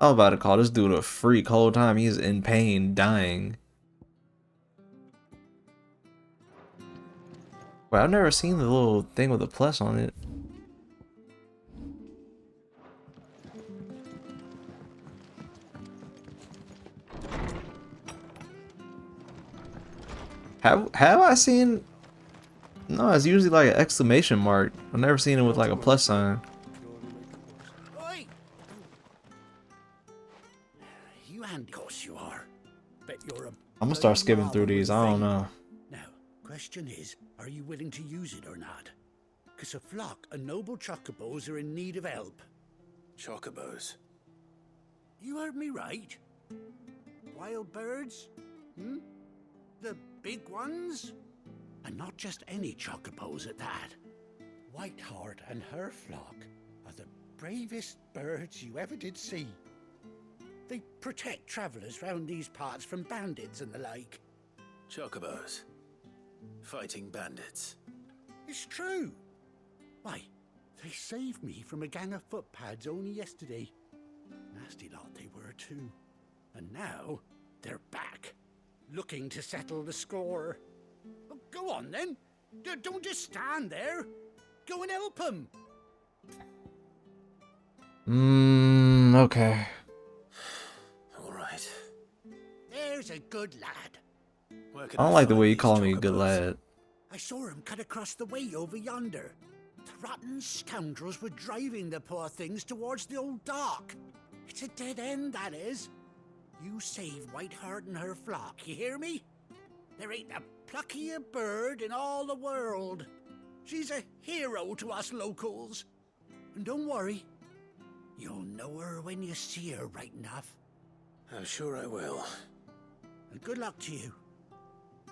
[SPEAKER 1] I was about to call this dude a freak whole time. He's in pain, dying. Wait, I've never seen the little thing with a plus on it. Have I seen? No, it's usually like an exclamation mark. I've never seen it with like a plus sign.
[SPEAKER 17] You and of course you are. Bet you're a
[SPEAKER 1] I'm gonna start skipping through these. I don't know.
[SPEAKER 17] Now, question is, are you willing to use it or not? Because a flock of noble chocobos are in need of help.
[SPEAKER 4] Chocobos?
[SPEAKER 17] You heard me right. Wild birds? Hmm? The big ones? And not just any chocobos at that. Whiteheart and her flock are the bravest birds you ever did see. They protect travelers round these parts from bandits and the like.
[SPEAKER 4] Chocobos. Fighting bandits.
[SPEAKER 17] It's true. Why, they saved me from a gang of footpads only yesterday. Nasty lot they were too. And now, they're back. Looking to settle the score. Oh, go on then. Don't just stand there. Go and help them.
[SPEAKER 1] Okay.
[SPEAKER 4] All right.
[SPEAKER 17] There's a good lad.
[SPEAKER 1] I don't like the way you call me a good lad.
[SPEAKER 17] I saw him cut across the way over yonder. The rotten scoundrels were driving the poor things towards the old dock. It's a dead end, that is. You save Whiteheart and her flock, you hear me? There ain't a pluckier bird in all the world. She's a hero to us locals. And don't worry, you'll know her when you see her right enough.
[SPEAKER 4] I'm sure I will.
[SPEAKER 17] And good luck to you.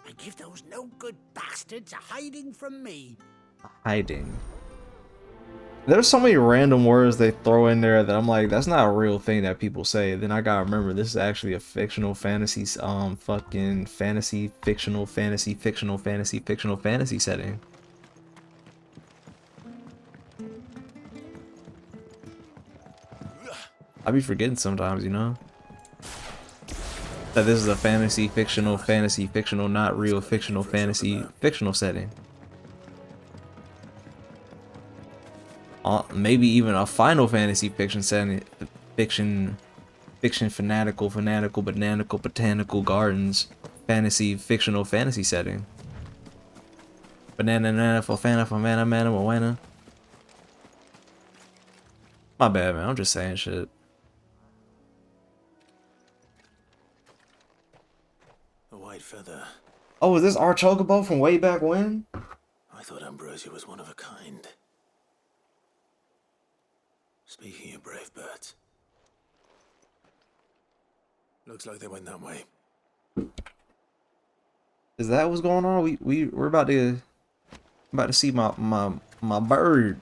[SPEAKER 17] And give those no-good bastards a hiding from me.
[SPEAKER 1] Hiding. There's so many random words they throw in there that I'm like, that's not a real thing that people say. Then I gotta remember this is actually a fictional fantasy, fucking fantasy, fictional fantasy, fictional fantasy, fictional fantasy setting. I be forgetting sometimes, you know? That this is a fantasy, fictional, not real, fictional, fantasy, fictional setting. Maybe even a Final Fantasy fiction setting, fiction, fanatical, botanical, gardens, fantasy, fictional fantasy setting. Banana, for mana. My bad, man. I'm just saying shit.
[SPEAKER 4] A white feather.
[SPEAKER 1] Oh, is this our Chocobo from way back when?
[SPEAKER 4] I thought Ambrosia was one of a kind. Speaking of brave birds. Looks like they went that way.
[SPEAKER 1] Is that what's going on? We're about to see my bird.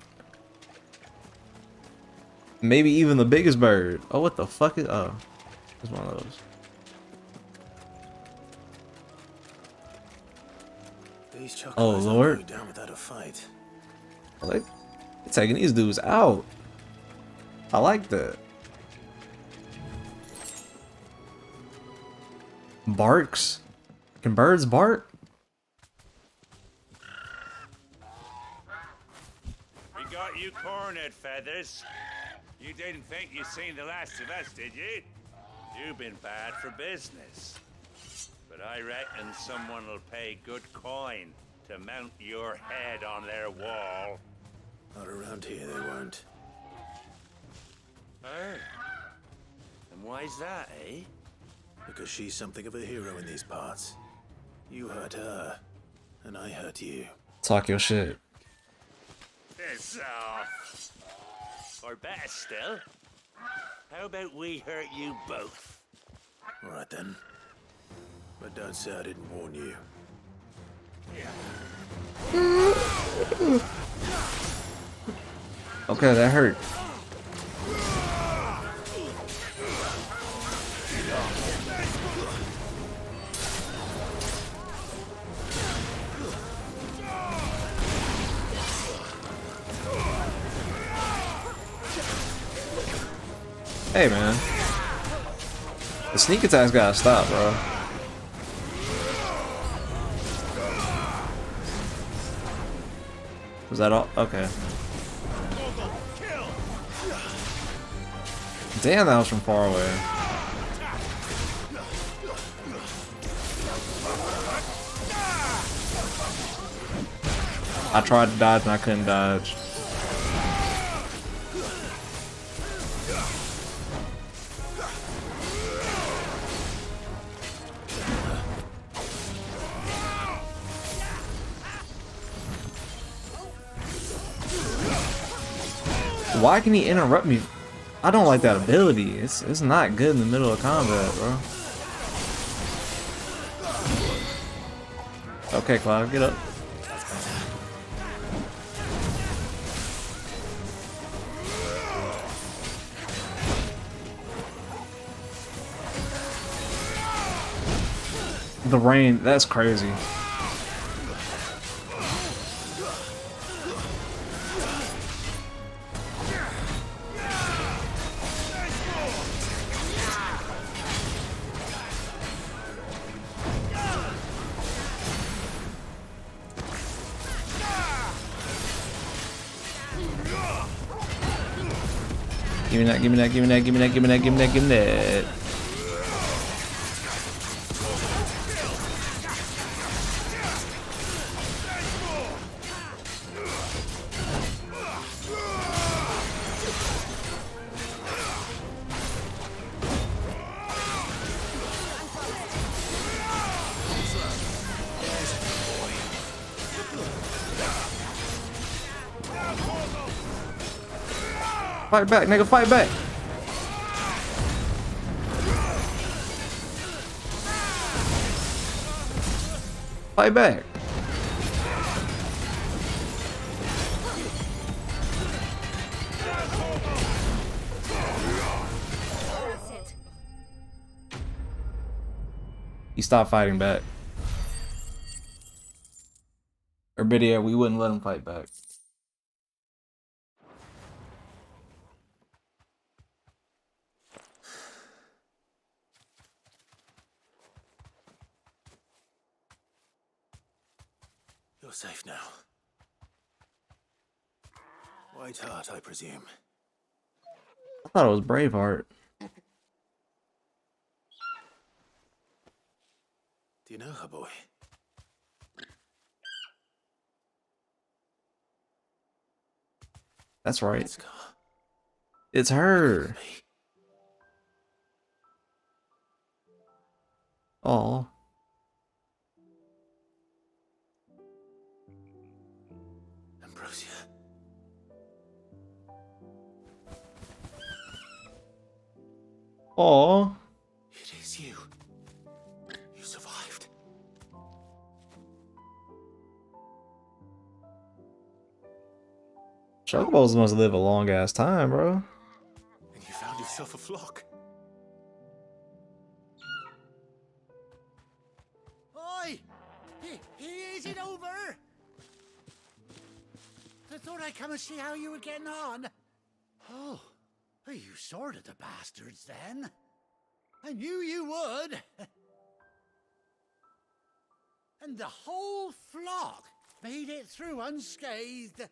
[SPEAKER 1] Maybe even the biggest bird. Oh, what the fuck is? Oh, it's one of those.
[SPEAKER 4] These
[SPEAKER 1] Oh
[SPEAKER 4] chocolate
[SPEAKER 1] Lord.
[SPEAKER 4] are down without a fight.
[SPEAKER 1] They're taking these dudes out. I like that. Barks? Can birds bark?
[SPEAKER 18] We got you cornered, Feathers. You didn't think you'd seen the last of us, did you? You've been bad for business. But I reckon someone will pay good coin to mount your head on their wall.
[SPEAKER 4] Not around here, they won't.
[SPEAKER 18] Oh. And why's that, eh?
[SPEAKER 4] Because she's something of a hero in these parts. You hurt her, and I hurt you.
[SPEAKER 1] Talk your shit.
[SPEAKER 18] Piss off. Or better still, how about we hurt you both?
[SPEAKER 4] All right then. But don't say I didn't warn you.
[SPEAKER 1] Okay, that hurt. Hey man, the sneak attacks gotta stop, bro. Was that all? Okay. Damn, that was from far away. I tried to dodge and I couldn't dodge. Why can he interrupt me? I don't like that ability. It's not good in the middle of combat, bro. Okay, Cloud, get up. The rain, that's crazy. Give me that, give me that, give me that, give me that, give me that, give me that, give me that. Fight back, nigga, fight back. Fight back. He stopped fighting back. Or better yet, we wouldn't let him fight back.
[SPEAKER 4] You're safe now. White Heart, I presume.
[SPEAKER 1] I thought it was Braveheart.
[SPEAKER 4] Do you know her, boy?
[SPEAKER 1] That's right. It's her. Oh.
[SPEAKER 4] Ambrosia.
[SPEAKER 1] Oh.
[SPEAKER 4] It is you. You survived.
[SPEAKER 1] Chocobos must live a long ass time, bro.
[SPEAKER 7] yourself a flock.
[SPEAKER 17] Oi! Is it over? I thought I'd come and see how you were getting on. Oh, you sorted the bastards then. I knew you would. And the whole flock made it through unscathed.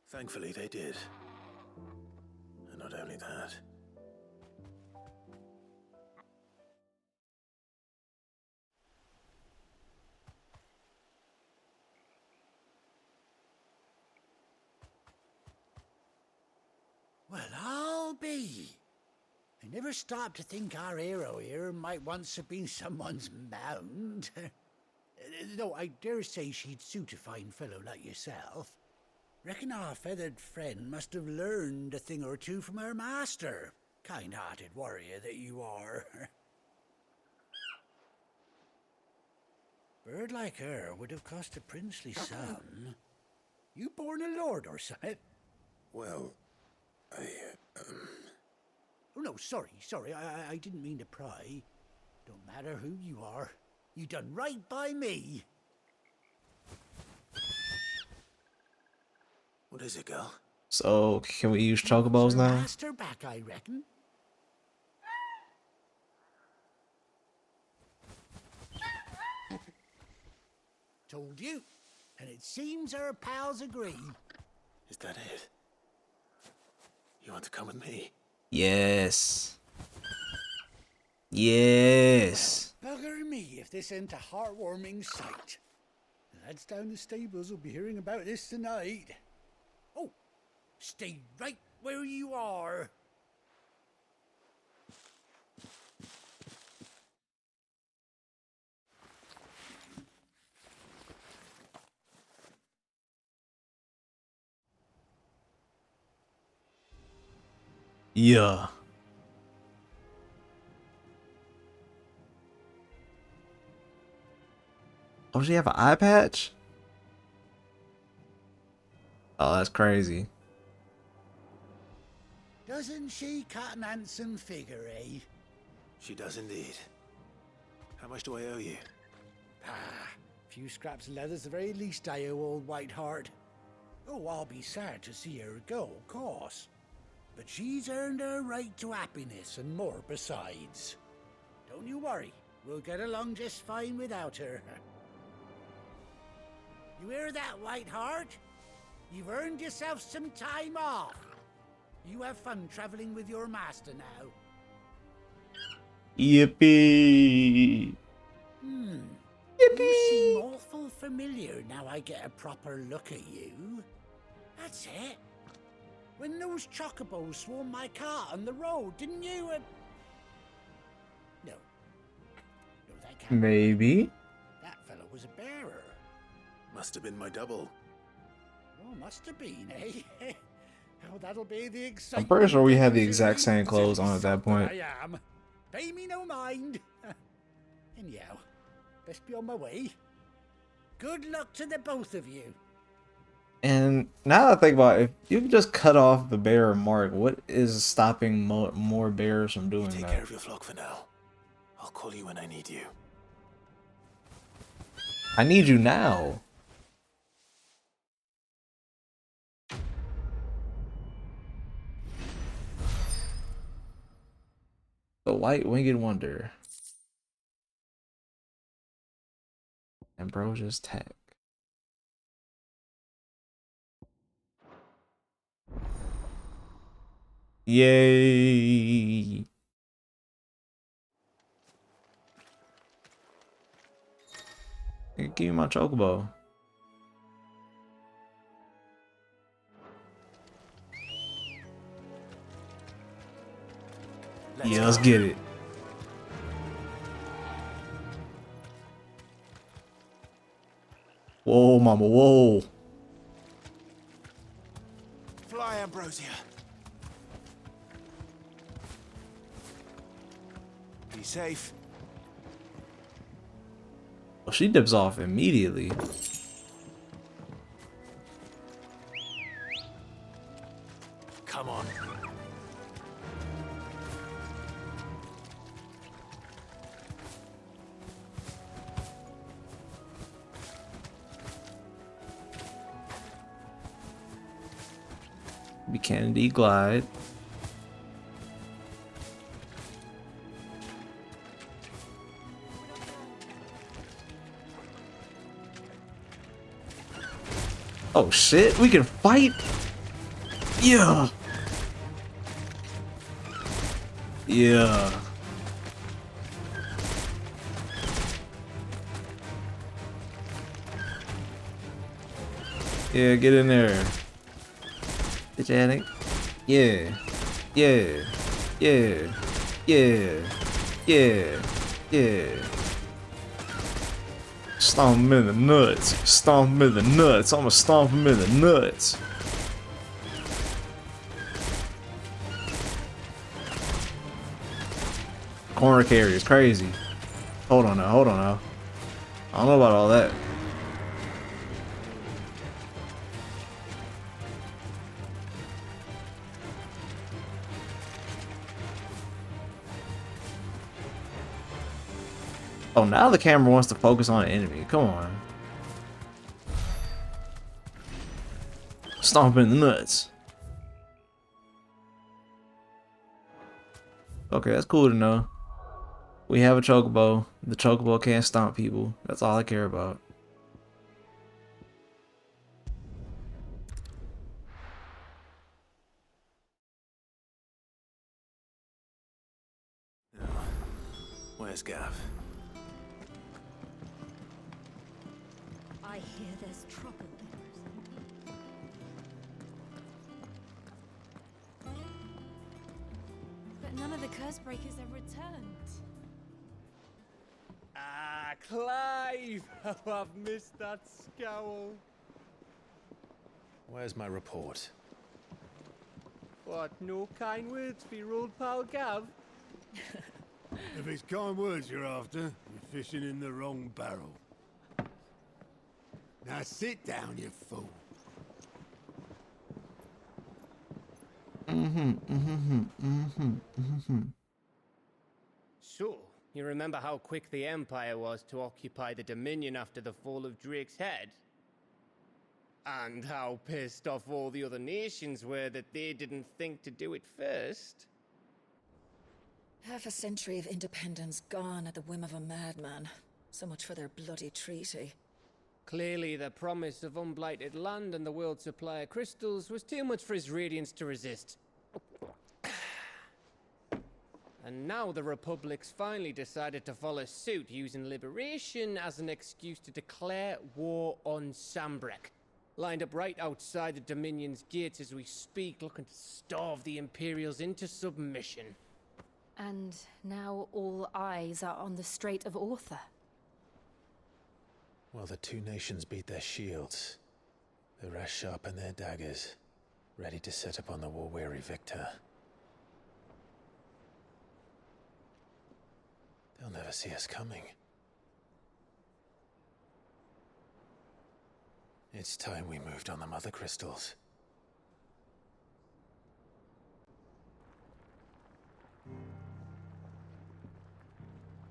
[SPEAKER 7] Thankfully, they did. And not only that.
[SPEAKER 17] Well, I'll be. I never stopped to think our hero here might once have been someone's mount. Though I dare say she'd suit a fine fellow like yourself. Reckon our feathered friend must have learned a thing or two from her master. Kind-hearted warrior that you are. Bird like her would have cost a princely sum. You born a lord or something?
[SPEAKER 7] Well,
[SPEAKER 17] Oh, no, sorry. I didn't mean to pry. Don't matter who you are. You done right by me.
[SPEAKER 7] What is it, girl?
[SPEAKER 1] So, can we use chocobos now?
[SPEAKER 17] Master back, I reckon. Told you. And it seems our pals agree.
[SPEAKER 7] Is that it? You want to come with me?
[SPEAKER 1] Yes. Yes.
[SPEAKER 17] Bugger me if this ain't a heartwarming sight. The lads down the stables will be hearing about this tonight. Oh, stay right where you are.
[SPEAKER 1] Yeah. Oh, she have an eye patch? Oh, that's crazy.
[SPEAKER 17] Doesn't she cut an handsome figure, eh?
[SPEAKER 7] She does indeed. How much do I owe you?
[SPEAKER 17] Few scraps of leather's the very least I owe old Whiteheart. Oh, I'll be sad to see her go, of course. But she's earned her right to happiness and more besides. Don't you worry, we'll get along just fine without her. You hear that, Whiteheart? You've earned yourself some time off. You have fun traveling with your master now.
[SPEAKER 1] Yippee!
[SPEAKER 17] You seem awful familiar now I get a proper look at you. That's it. When those chocobos swarmed my cart on the road, didn't you? No. No, that can't
[SPEAKER 1] Maybe.
[SPEAKER 17] That fellow was a bearer.
[SPEAKER 7] Must have been my double.
[SPEAKER 17] Oh, must have been, eh? Oh, that'll be the
[SPEAKER 1] I'm
[SPEAKER 17] excitement.
[SPEAKER 1] pretty sure we had the exact same clothes on at that point.
[SPEAKER 17] I am. Pay me no mind. Anyhow, best be on my way. Good luck to the both of you.
[SPEAKER 1] And now that I think about it, if you could just cut off the bearer mark, what is stopping more bearers from doing
[SPEAKER 7] Take
[SPEAKER 1] that?
[SPEAKER 7] care of your flock for now. I'll call you when I need you.
[SPEAKER 1] I need you now. The White Winged Wonder. Ambrosia's Tech. Yay! Give me my chocobo. Yeah, let's get it. Whoa, mama, whoa.
[SPEAKER 7] Fly, Ambrosia. Be safe.
[SPEAKER 1] Well, she dips off immediately.
[SPEAKER 7] Come on.
[SPEAKER 1] Be Kennedy glide. Oh shit, we can fight? Yeah. Yeah. Yeah, get in there. Bitch addict. Yeah. Yeah. Yeah. Yeah. Yeah. Yeah. Stomp him in the nuts. Stomp him in the nuts. I'ma stomp him in the nuts. Corner carry is crazy. Hold on now, hold on now. I don't know about all that. Oh, now the camera wants to focus on an enemy. Come on. Stomp in the nuts. Okay, that's cool to know. We have a chocobo. The chocobo can't stomp people. That's all I care about.
[SPEAKER 7] Where's Gav?
[SPEAKER 8] I hear there's trouble. But none of the curse breakers have returned.
[SPEAKER 19] Ah, Clive! How I've missed that scowl.
[SPEAKER 4] Where's my report?
[SPEAKER 19] What, no kind words for your old pal Gav?
[SPEAKER 10] If it's kind words you're after, you're fishing in the wrong barrel. Now sit down, you fool.
[SPEAKER 19] So, you remember how quick the Empire was to occupy the Dominion after the fall of Drake's head? And how pissed off all the other nations were that they didn't think to do it first?
[SPEAKER 6] Half a century of independence gone at the whim of a madman. So much for their bloody treaty.
[SPEAKER 19] Clearly, the promise of unblighted land and the world's supply of crystals was too much for his radiance to resist. And now the Republic's finally decided to follow suit, using liberation as an excuse to declare war on Sambrek. Lined up right outside the Dominion's gates as we speak, looking to starve the Imperials into submission.
[SPEAKER 8] And now all eyes are on the Strait of Author.
[SPEAKER 4] Well, the two nations beat their shields. The rest sharpen their daggers, ready to set upon the war-weary victor. They'll never see us coming. It's time we moved on the mother crystals.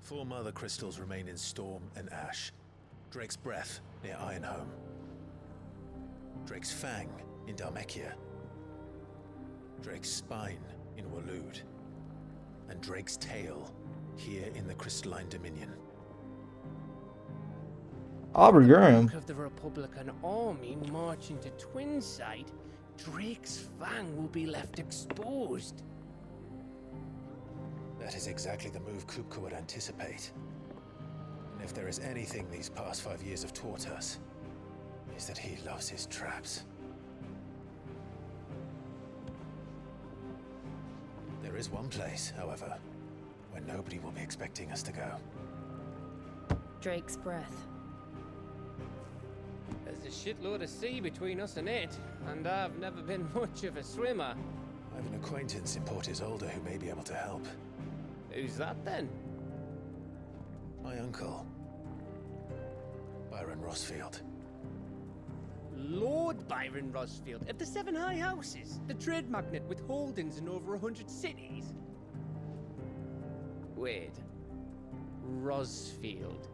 [SPEAKER 4] Four mother crystals remain in Storm and Ash. Drake's Breath near Ironhome. Drake's Fang in Dhalmekia. Drake's Spine in Waloed. And Drake's Tail here in the Crystalline Dominion.
[SPEAKER 1] Aubrey Graham.
[SPEAKER 19] Of the Republican army marching to Twinside, Drake's Fang will be left exposed.
[SPEAKER 4] That is exactly the move Kupka would anticipate. And if there is anything these past 5 years have taught us, is that he loves his traps. There is one place, however, where nobody will be expecting us to go.
[SPEAKER 8] Drake's Breath.
[SPEAKER 19] There's a shitload of sea between us and it, and I've never been much of a swimmer.
[SPEAKER 4] I have an acquaintance in Port Isolde who may be able to help.
[SPEAKER 19] Who's that then?
[SPEAKER 4] My uncle, Byron Rossfield.
[SPEAKER 19] Lord Byron Rossfield of the Seven High Houses, the trade magnate with holdings in over 100 cities. Wait, Rossfield.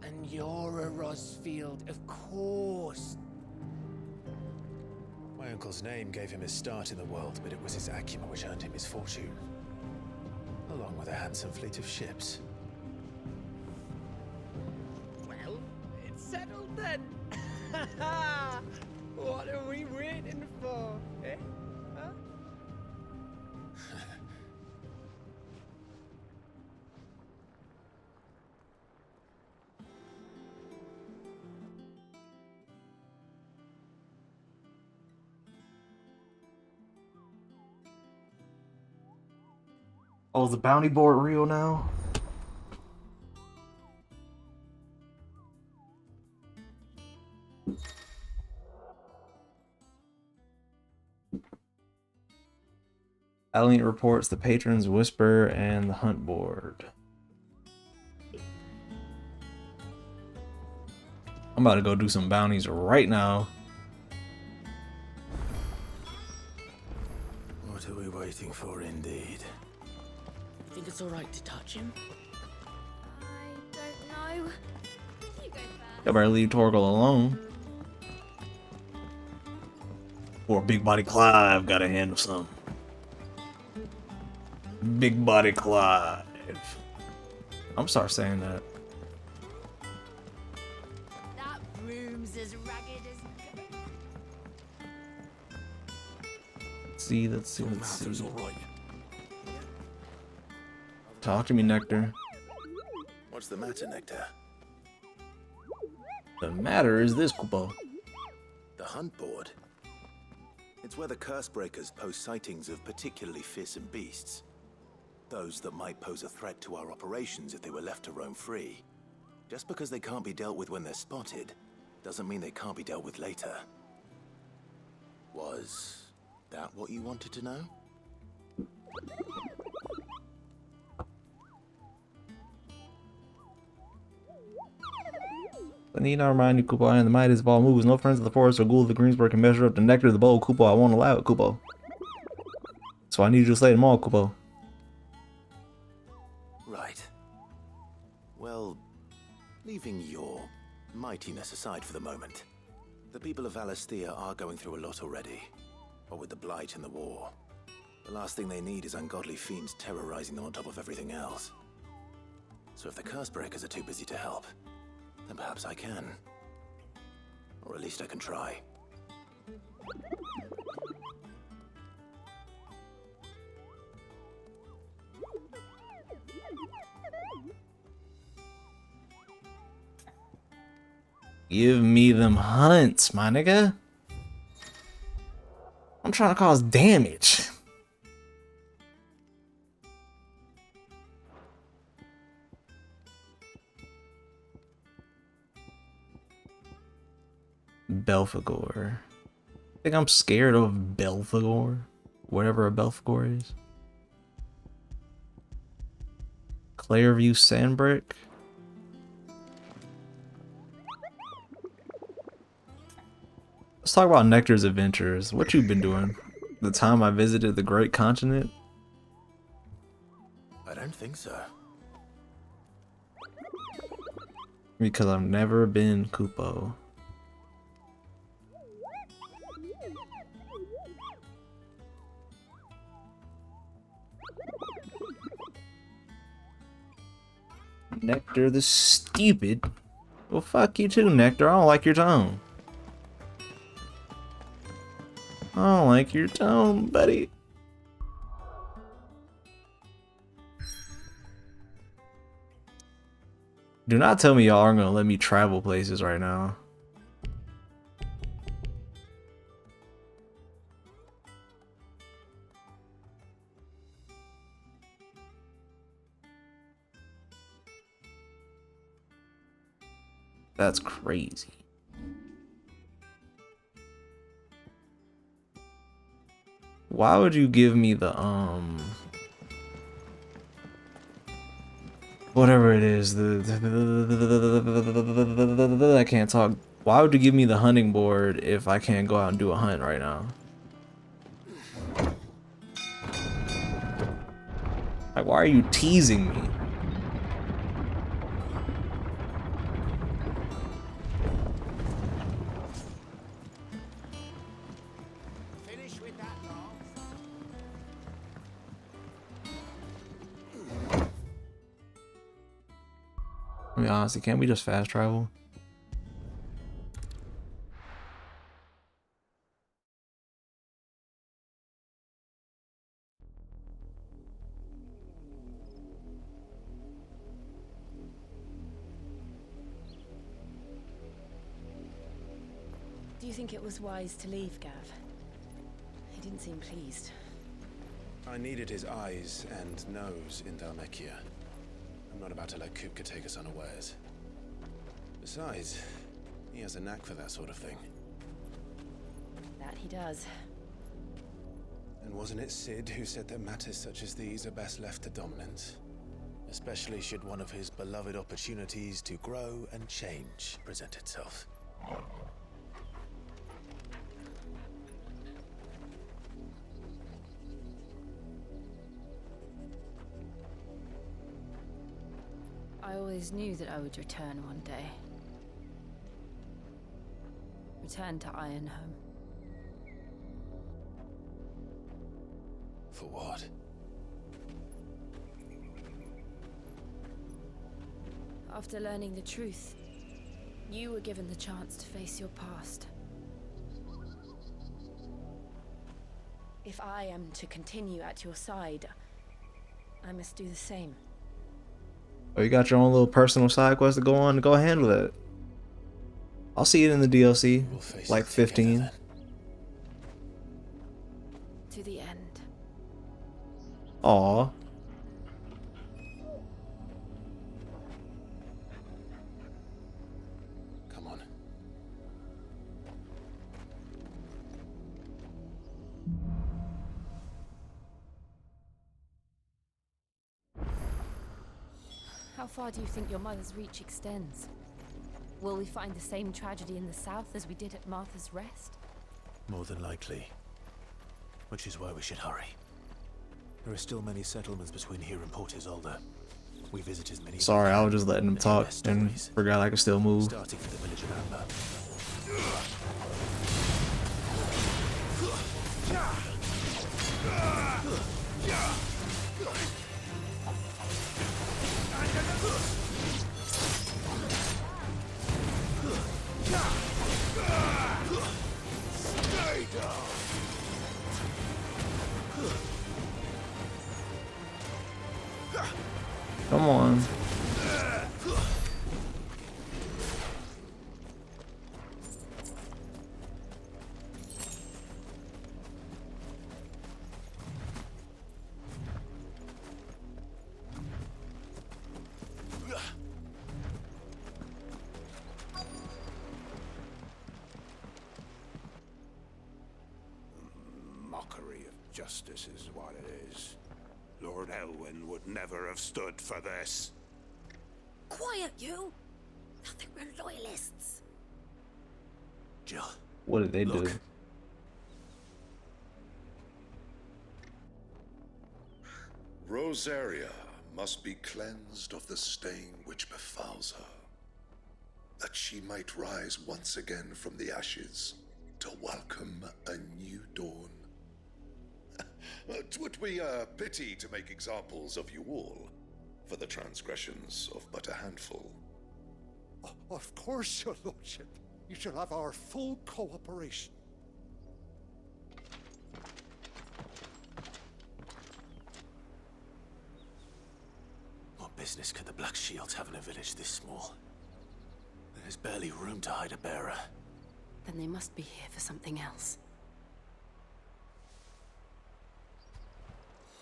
[SPEAKER 19] And you're a Rossfield, of course.
[SPEAKER 4] My uncle's name gave him his start in the world, but it was his acumen which earned him his fortune, along with a handsome fleet of ships.
[SPEAKER 19] Well, it's settled then. What are we waiting for, eh? Huh?
[SPEAKER 1] Oh, is the bounty board real now? Alien reports the Patron's Whisper and the Hunt Board. I'm about to go do some bounties right now.
[SPEAKER 12] What are we waiting for, indeed?
[SPEAKER 13] You think it's alright to touch him?
[SPEAKER 5] I don't know. You go first.
[SPEAKER 1] I better leave Torgal alone. Or Big Body Clive gotta handle something. Big Body Clive. I'm start saying that.
[SPEAKER 5] That room's as ragged as...
[SPEAKER 1] Let's see. All right. Talk to me, Nectar.
[SPEAKER 7] What's the matter, Nectar?
[SPEAKER 1] The matter is this, Kupo.
[SPEAKER 7] The Hunt Board. It's where the Curse Breakers post sightings of particularly fearsome beasts. Those that might pose a threat to our operations if they were left to roam free. Just because they can't be dealt with when they're spotted, doesn't mean they can't be dealt with later. Was that what you wanted to know?
[SPEAKER 1] I need not remind you, Kupo, I am the mightiest of all moves. No friends of the forest or ghoul of the Greensburg can measure up to Nectar of the Bowl, Kupo. I won't allow it, Kupo. So I need you to slay them all, Kupo.
[SPEAKER 7] Right. Well, leaving your mightiness aside for the moment, the people of Valisthea are going through a lot already. What with the Blight and the war. The last thing they need is ungodly fiends terrorizing them on top of everything else. So if the Curse Breakers are too busy to help, then perhaps I can. Or at least I can try.
[SPEAKER 1] Give me them hunts, my nigga. I'm trying to cause damage. Belphegor. I think I'm scared of Belphegor. Whatever a Belphegor is. Clareview Sandbrick. Let's talk about Nectar's adventures. What you've been doing? The time I visited the Great Continent?
[SPEAKER 7] I don't think so.
[SPEAKER 1] Because I've never been Kupo. Nectar the stupid. Well, fuck you too, Nectar. I don't like your tone. I don't like your tone, buddy. Do not tell me y'all aren't gonna let me travel places right now. That's crazy. Why would you give me the whatever it is, I can't talk. Why would you give me the hunting board if I can't go out and do a hunt right now? Like, why are you teasing me? I mean, honestly, can't we just fast travel?
[SPEAKER 8] Do you think it was wise to leave, Gav? He didn't seem pleased.
[SPEAKER 4] I needed his eyes and nose in Dhalmekia. I'm not about to let Kupka take us unawares. Besides, he has a knack for that sort of thing.
[SPEAKER 8] That he does.
[SPEAKER 4] And wasn't it Sid who said that matters such as these are best left to dominance? Especially should one of his beloved opportunities to grow and change present itself.
[SPEAKER 8] I always knew that I would return one day. Return to Ironhome.
[SPEAKER 4] For what?
[SPEAKER 8] After learning the truth, you were given the chance to face your past. If I am to continue at your side, I must do the same.
[SPEAKER 1] Oh, you got your own little personal side quest to go on? Go handle that. I'll see it in the DLC, like 15.
[SPEAKER 8] To the end.
[SPEAKER 1] Aw.
[SPEAKER 4] Come on.
[SPEAKER 8] How far do you think your mother's reach extends? Will we find the same tragedy in the south as we did at Martha's Rest?
[SPEAKER 7] More than likely. Which is why we should hurry. There are still many settlements between here and Port Isolde. We visit as many.
[SPEAKER 1] Sorry, I was just letting him talk and forgot I could still move.
[SPEAKER 7] Starting with the village of Amber.
[SPEAKER 10] Stay down.
[SPEAKER 1] Come on.
[SPEAKER 10] Mockery of justice is what it is. Lord Elwyn would never have stood for this.
[SPEAKER 5] Quiet, you! I think we're loyalists.
[SPEAKER 7] Jill.
[SPEAKER 1] What did they do?
[SPEAKER 20] Rosaria must be cleansed of the stain which befouls her, that she might rise once again from the ashes to welcome a new dawn. 'Twould be a pity to make examples of you all, for the transgressions of but a handful.
[SPEAKER 17] Of course, your lordship. You shall have our full cooperation.
[SPEAKER 7] What business could the Black Shields have in a village this small? There's barely room to hide a bearer.
[SPEAKER 8] Then they must be here for something else.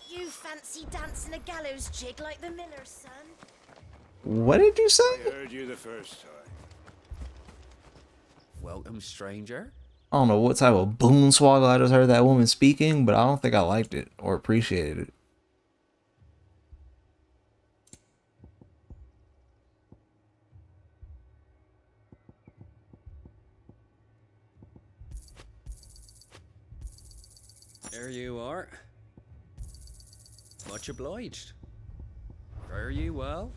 [SPEAKER 5] You fancy dancing a gallows jig like the miller's son?
[SPEAKER 1] What did you say?
[SPEAKER 10] I heard you the first time.
[SPEAKER 21] Welcome, stranger.
[SPEAKER 1] I don't know what type of boon swallow I just heard that woman speaking, but I don't think I liked it or appreciated it.
[SPEAKER 21] There you are. Much obliged. Are you well?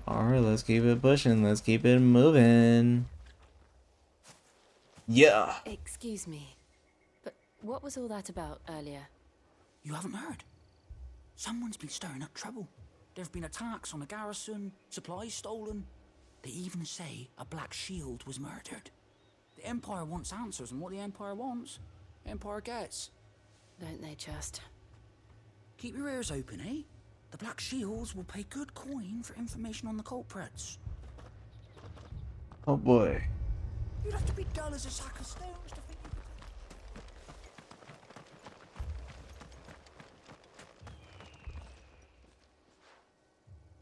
[SPEAKER 1] Alright, let's keep it pushing. Let's keep it moving. Yeah.
[SPEAKER 8] Excuse me, but what was all that about earlier?
[SPEAKER 22] You haven't heard? Someone's been stirring up trouble.
[SPEAKER 2] There've been attacks on the garrison, supplies stolen. They even say a Black Shield was murdered. The Empire wants answers, and what the Empire wants, the Empire gets.
[SPEAKER 8] Don't they just?
[SPEAKER 2] Keep your ears open, eh? The Black Shields will pay good coin for information on the culprits.
[SPEAKER 1] Oh boy.
[SPEAKER 2] You'd have to be dull as a sack of stones to think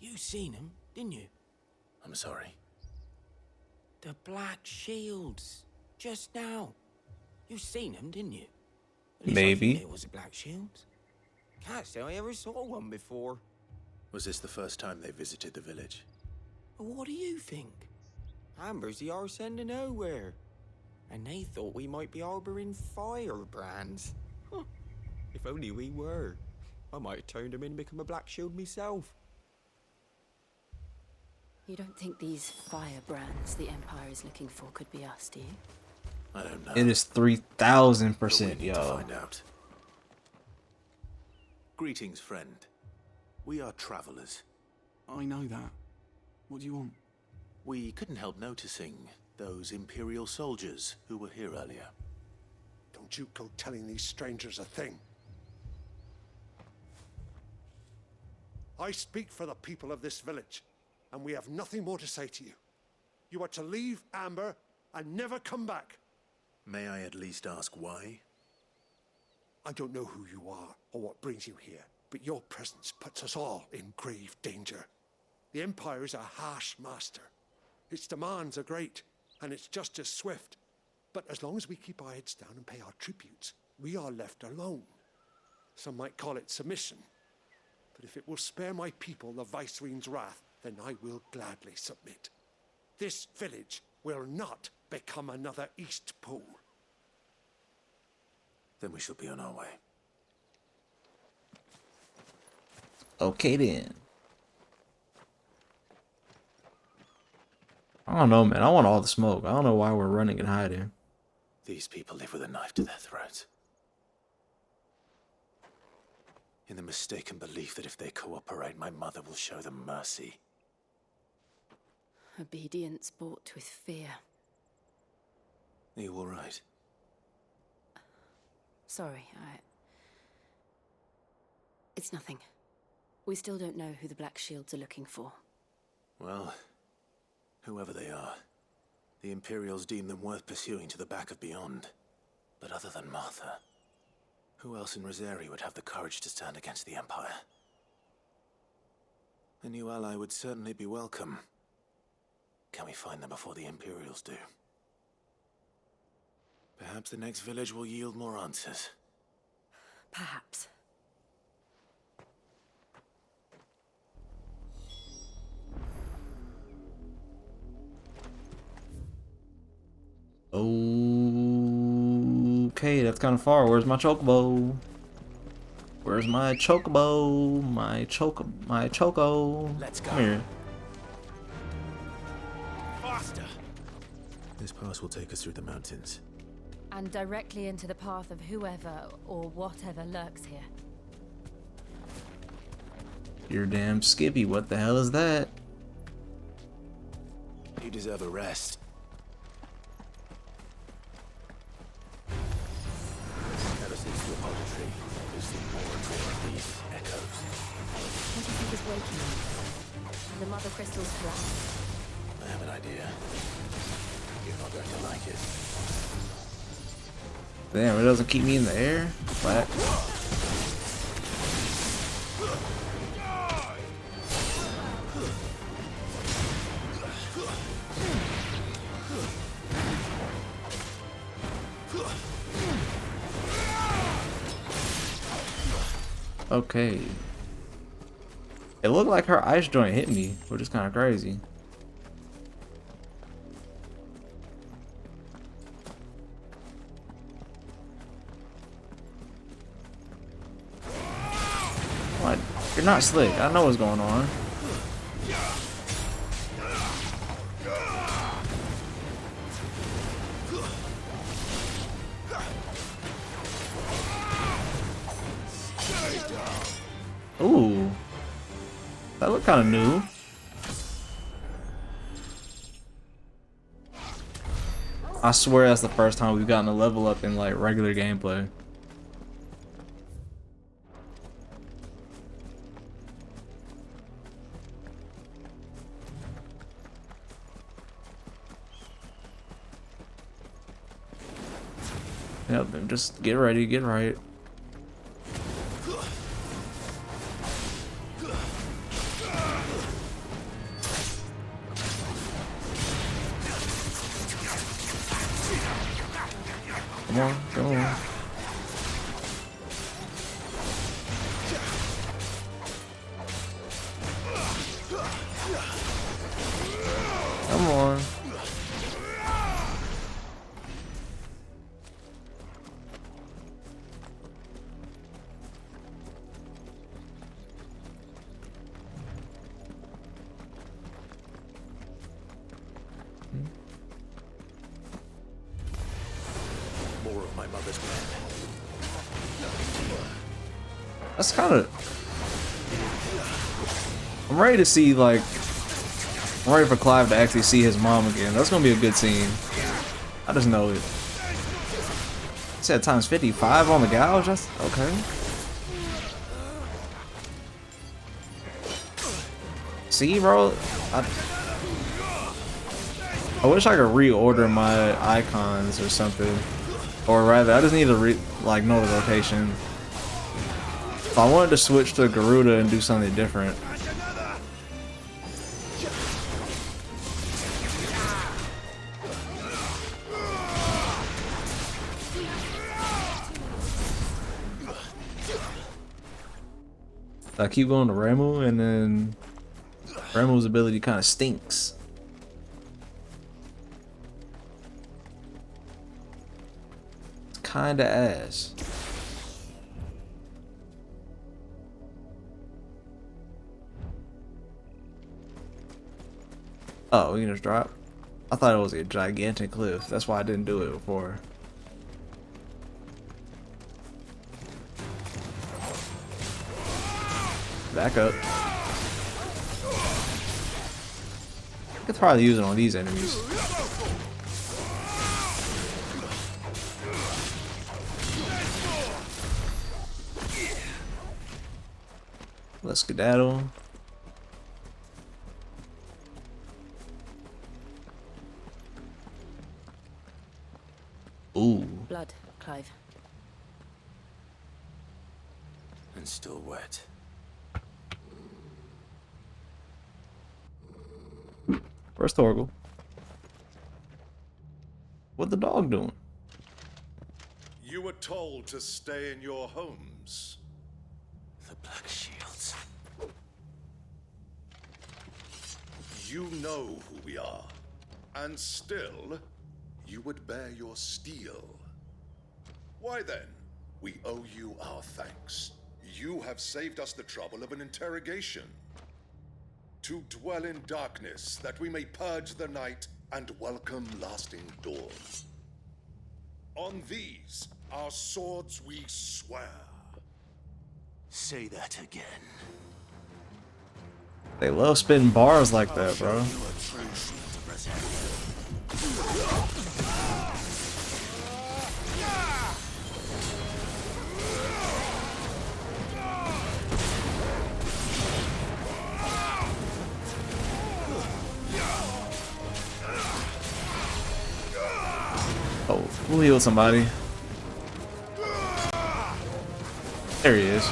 [SPEAKER 14] You seen him, didn't you?
[SPEAKER 7] I'm sorry.
[SPEAKER 14] The Black Shields. Just now. You seen him, didn't you? At least I
[SPEAKER 1] Maybe.
[SPEAKER 14] think it was a Black Shield. Can't say I ever saw one before.
[SPEAKER 7] Was this the first time they visited the village?
[SPEAKER 14] What do you think? Amber's the arse end of nowhere. And they thought we might be harboring firebrands. Huh. If only we were. I might have turned him in and become a Black Shield myself.
[SPEAKER 8] You don't think these firebrands the Empire is looking for could be us, do you?
[SPEAKER 7] I don't know.
[SPEAKER 1] It is
[SPEAKER 7] But we
[SPEAKER 1] 3000%,
[SPEAKER 7] need
[SPEAKER 1] yo.
[SPEAKER 7] to find out. Greetings, friend. We are travelers.
[SPEAKER 16] I know that. What do you want?
[SPEAKER 7] We couldn't help noticing those Imperial soldiers who were here earlier.
[SPEAKER 20] Don't you go telling these strangers a thing. I speak for the people of this village, and we have nothing more to say to you. You are to leave Amber and never come back.
[SPEAKER 7] May I at least ask why?
[SPEAKER 20] I don't know who you are or what brings you here, but your presence puts us all in grave danger. The Empire is a harsh master. Its demands are great, and its justice swift. But as long as we keep our heads down and pay our tributes, we are left alone. Some might call it submission. But if it will spare my people the Viceroy's wrath, then I will gladly submit. This village will not become another East Pool.
[SPEAKER 7] Then we shall be on our way.
[SPEAKER 1] Okay then. I don't know, man. I want all the smoke. I don't know why we're running and hiding.
[SPEAKER 7] These people live with a knife to their throats. In the mistaken belief that if they cooperate, my mother will show them mercy.
[SPEAKER 8] Obedience bought with fear.
[SPEAKER 7] Are you all right?
[SPEAKER 8] Sorry, It's nothing. We still don't know who the Black Shields are looking for.
[SPEAKER 7] Well, whoever they are, the Imperials deem them worth pursuing to the back of beyond. But other than Martha, who else in Rosari would have the courage to stand against the Empire? A new ally would certainly be welcome. Can we find them before the Imperials do? Perhaps the next village will yield more answers.
[SPEAKER 8] Perhaps.
[SPEAKER 1] Okay, that's kind of far. Where's my chocobo? Where's my chocobo? My choco.
[SPEAKER 7] Let's go.
[SPEAKER 1] Come here.
[SPEAKER 7] Faster! This pass will take us through the mountains.
[SPEAKER 8] And directly into the path of whoever or whatever lurks here.
[SPEAKER 1] You're damn Skippy. What the hell is that?
[SPEAKER 7] You deserve a rest. Ever since the auditory, there's been more and more of these echoes.
[SPEAKER 8] What do you think is waking them? And the mother crystals collapse.
[SPEAKER 7] I have an idea. You're not going to like it.
[SPEAKER 1] Damn, it doesn't keep me in the air? What? Okay. It looked like her ice joint hit me, which is kind of crazy. What? You're not slick. I know what's going on. Ooh. That looked kind of new. I swear that's the first time we've gotten a level up in like regular gameplay. Yep, then just get ready, get right. Come on, come on. Come on.
[SPEAKER 7] More of my mother's men.
[SPEAKER 1] That's kind of... I'm ready to see, like... I'm ready for Clive to actually see his mom again. That's gonna be a good scene. I just know it. He said times 55 on the gouge? That's... okay. See, bro? I wish I could reorder my icons or something. Or rather, I just need to know the rotation. If I wanted to switch to Garuda and do something different. I keep going to Ramu, and then Ramu's ability kind of stinks. It's kinda ass. Oh, we can just drop? I thought it was a gigantic cliff. That's why I didn't do it before. Back up. I could probably use it on these enemies. Let's skedaddle. Ooh.
[SPEAKER 8] Blood, Clive.
[SPEAKER 7] And still wet.
[SPEAKER 1] Where's Torgal? What the dog doing?
[SPEAKER 9] You were told to stay in your homes.
[SPEAKER 7] The Black Shields.
[SPEAKER 9] You know who we are. And still, you would bear your steel. Why then? We owe you our thanks. You have saved us the trouble of an interrogation. To dwell in darkness, that we may purge the night and welcome lasting dawn. On these, our swords we swear.
[SPEAKER 7] Say that again.
[SPEAKER 1] They love spitting bars like that, bro. Oh, we'll heal somebody. There he is.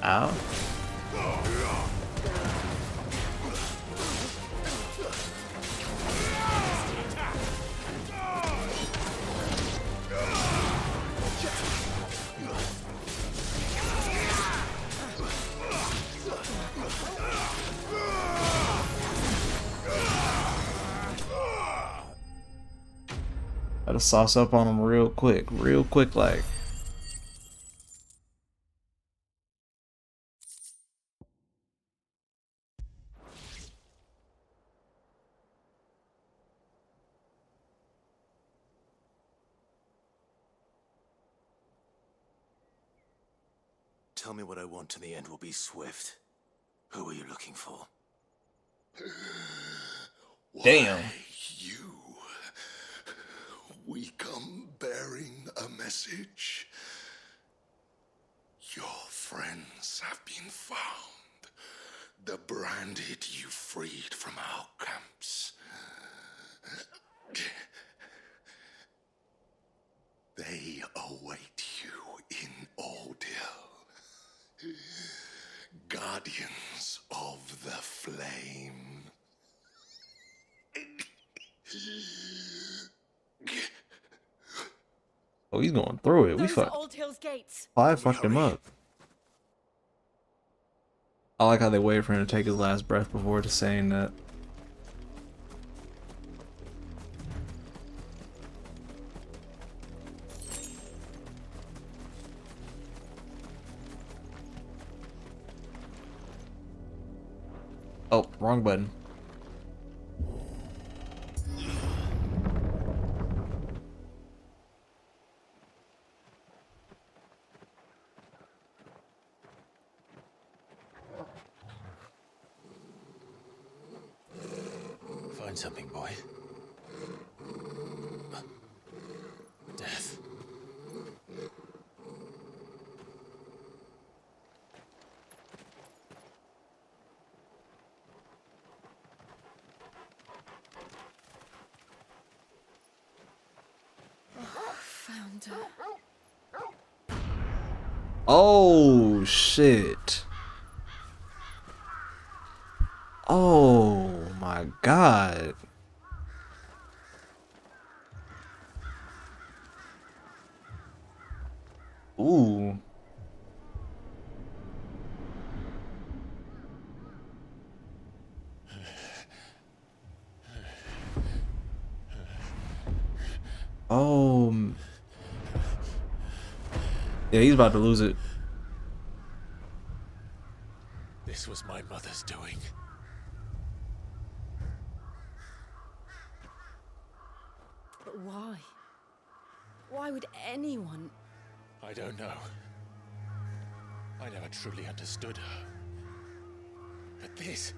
[SPEAKER 1] Ow. Gotta sauce up on him real quick like.
[SPEAKER 7] Tell me what I want and the end will be swift. Who are you looking for?
[SPEAKER 1] Damn.
[SPEAKER 9] You. We come bearing a message. Your friends have been found. The branded you freed from our camps. They await you in Ordil. Guardians of the Flame.
[SPEAKER 1] Oh, he's going through it. We
[SPEAKER 13] Those are
[SPEAKER 1] fucked.
[SPEAKER 13] Old Hill's gates.
[SPEAKER 1] I fucked him up. I like how they waited for him to take his last breath before just saying that. Oh, wrong button.
[SPEAKER 7] Find something, boy. Death.
[SPEAKER 6] Found her.
[SPEAKER 1] Oh shit. Oh my god. Ooh. Oh. Yeah, he's about to lose it.
[SPEAKER 4] This was my mother's doing.
[SPEAKER 8] But why? Why would anyone?
[SPEAKER 4] I don't know. I never truly understood her. But this...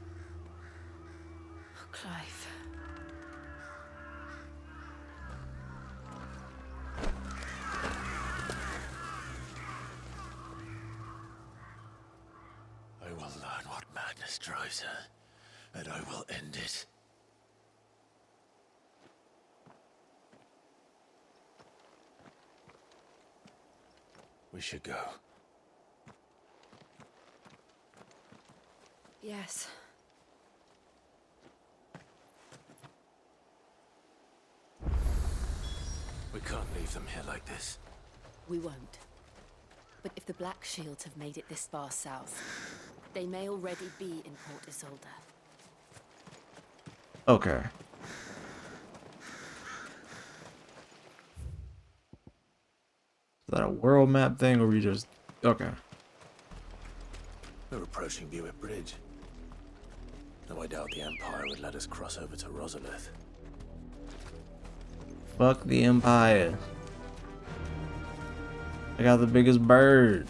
[SPEAKER 8] Oh, Clive.
[SPEAKER 7] I will learn what madness drives her, and I will end it. We should go.
[SPEAKER 6] Yes.
[SPEAKER 7] We can't leave them here like this.
[SPEAKER 8] We won't. But if the Black Shields have made it this far south, they may already be in Port Isolde.
[SPEAKER 1] Okay. Is that a world map thing or we just... Okay.
[SPEAKER 7] We're approaching Buick Bridge. Though I doubt the Empire would let us cross over to Rosalith.
[SPEAKER 1] Fuck the Empire. I got the biggest bird.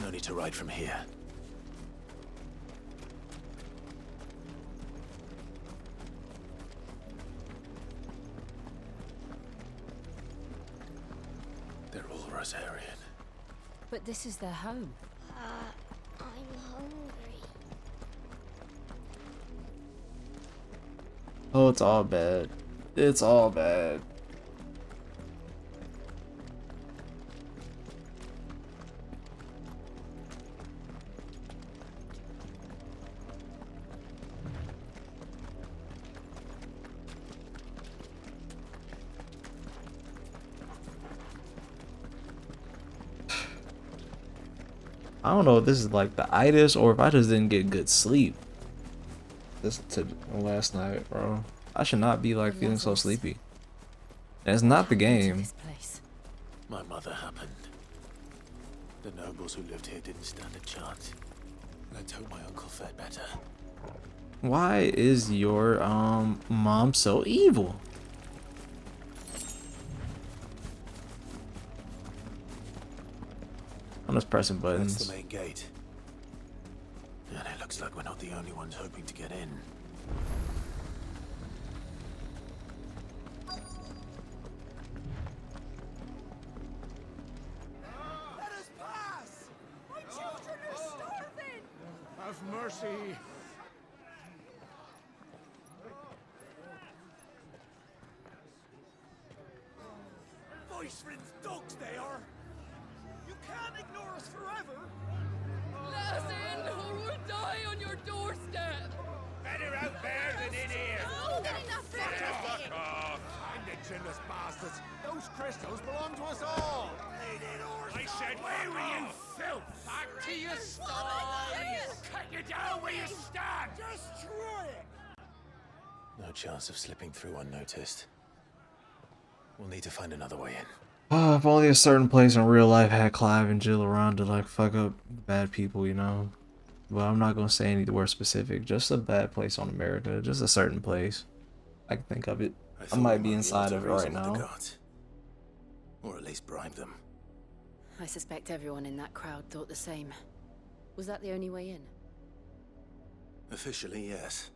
[SPEAKER 7] No need to ride from here. They're all Rosarian.
[SPEAKER 8] But this is their home.
[SPEAKER 5] I'm hungry.
[SPEAKER 1] Oh, it's all bad. It's all bad. I don't know if this is like the itis or if I just didn't get good sleep this to last night, bro. I should not be like feeling so sleepy. And it's not the game.
[SPEAKER 7] My mother happened. The nobles who lived here didn't stand a chance. Let's hope my uncle fared better.
[SPEAKER 1] Why is your mom so evil? I'm just pressing buttons.
[SPEAKER 7] That's the main gate. And it looks like we're not the only ones hoping to get in.
[SPEAKER 10] Let us pass! My children are starving! Have mercy! Viceland's dogs they are! You can't ignore us forever!
[SPEAKER 13] Let us in, or we'll die on your doorstep!
[SPEAKER 11] Better out there than in here.
[SPEAKER 13] No, getting that
[SPEAKER 11] Fuck off.
[SPEAKER 10] Find the chinless bastards! Those crystals belong to us all!
[SPEAKER 11] I said, where were you, filth? Back to your sties. Cut you down where you stand.
[SPEAKER 10] Destroy it!
[SPEAKER 7] No chance of slipping through unnoticed. We'll need to find another way in.
[SPEAKER 1] Oh, if only a certain place in real life had Clive and Jill around to like fuck up bad people, you know. But I'm not gonna say anywhere specific. Just a bad place on America. Just a certain place. I can think of it. I might be inside of it right now.
[SPEAKER 7] Or at least bribe them.
[SPEAKER 8] I suspect everyone in that crowd thought the same. Was that the only way in?
[SPEAKER 7] Officially, yes.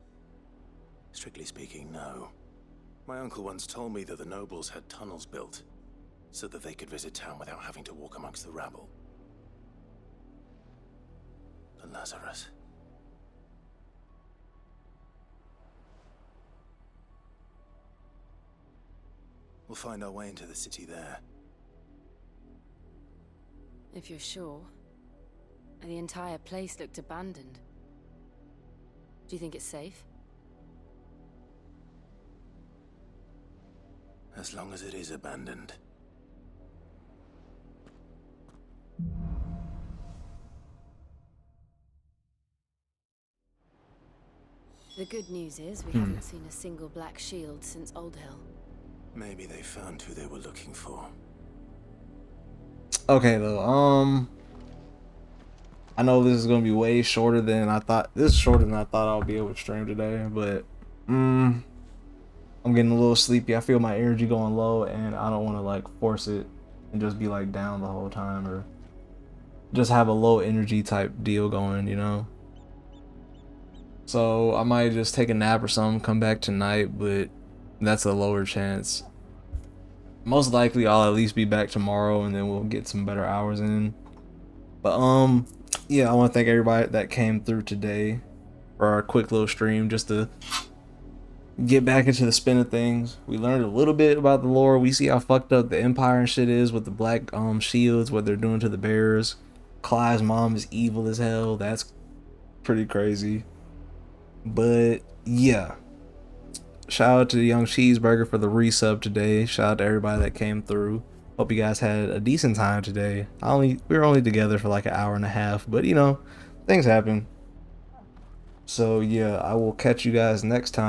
[SPEAKER 7] Strictly speaking, no. My uncle once told me that the nobles had tunnels built so that they could visit town without having to walk amongst the rabble. The Lazarus. We'll find our way into the city there.
[SPEAKER 8] If you're sure. The entire place looked abandoned. Do you think it's safe?
[SPEAKER 7] As long as it is abandoned.
[SPEAKER 8] The good news is we haven't seen a single black shield since Old Hill.
[SPEAKER 7] Maybe they found who they were looking for.
[SPEAKER 1] Okay though, I know this is gonna be way shorter than I thought. This is shorter than I thought I'll be able to stream today, but I'm getting a little sleepy. I feel my energy going low, and I don't want to like force it and just be like down the whole time, or just have a low energy type deal going, you know. So I might just take a nap or something, come back tonight, but that's a lower chance. Most likely I'll at least be back tomorrow, and then we'll get some better hours in. But yeah, I want to thank everybody that came through today for our quick little stream, just to get back into the spin of things. We learned a little bit about the lore. We see how fucked up the Empire and shit is with the black shields, what they're doing to the bearers. Clive's mom is evil as hell. That's pretty crazy. But yeah, shout out to the Young Cheeseburger for the resub today. Shout out to everybody that came through. Hope you guys had a decent time today. We were only together for like an hour and a half, but you know, things happen. So yeah, I will catch you guys next time.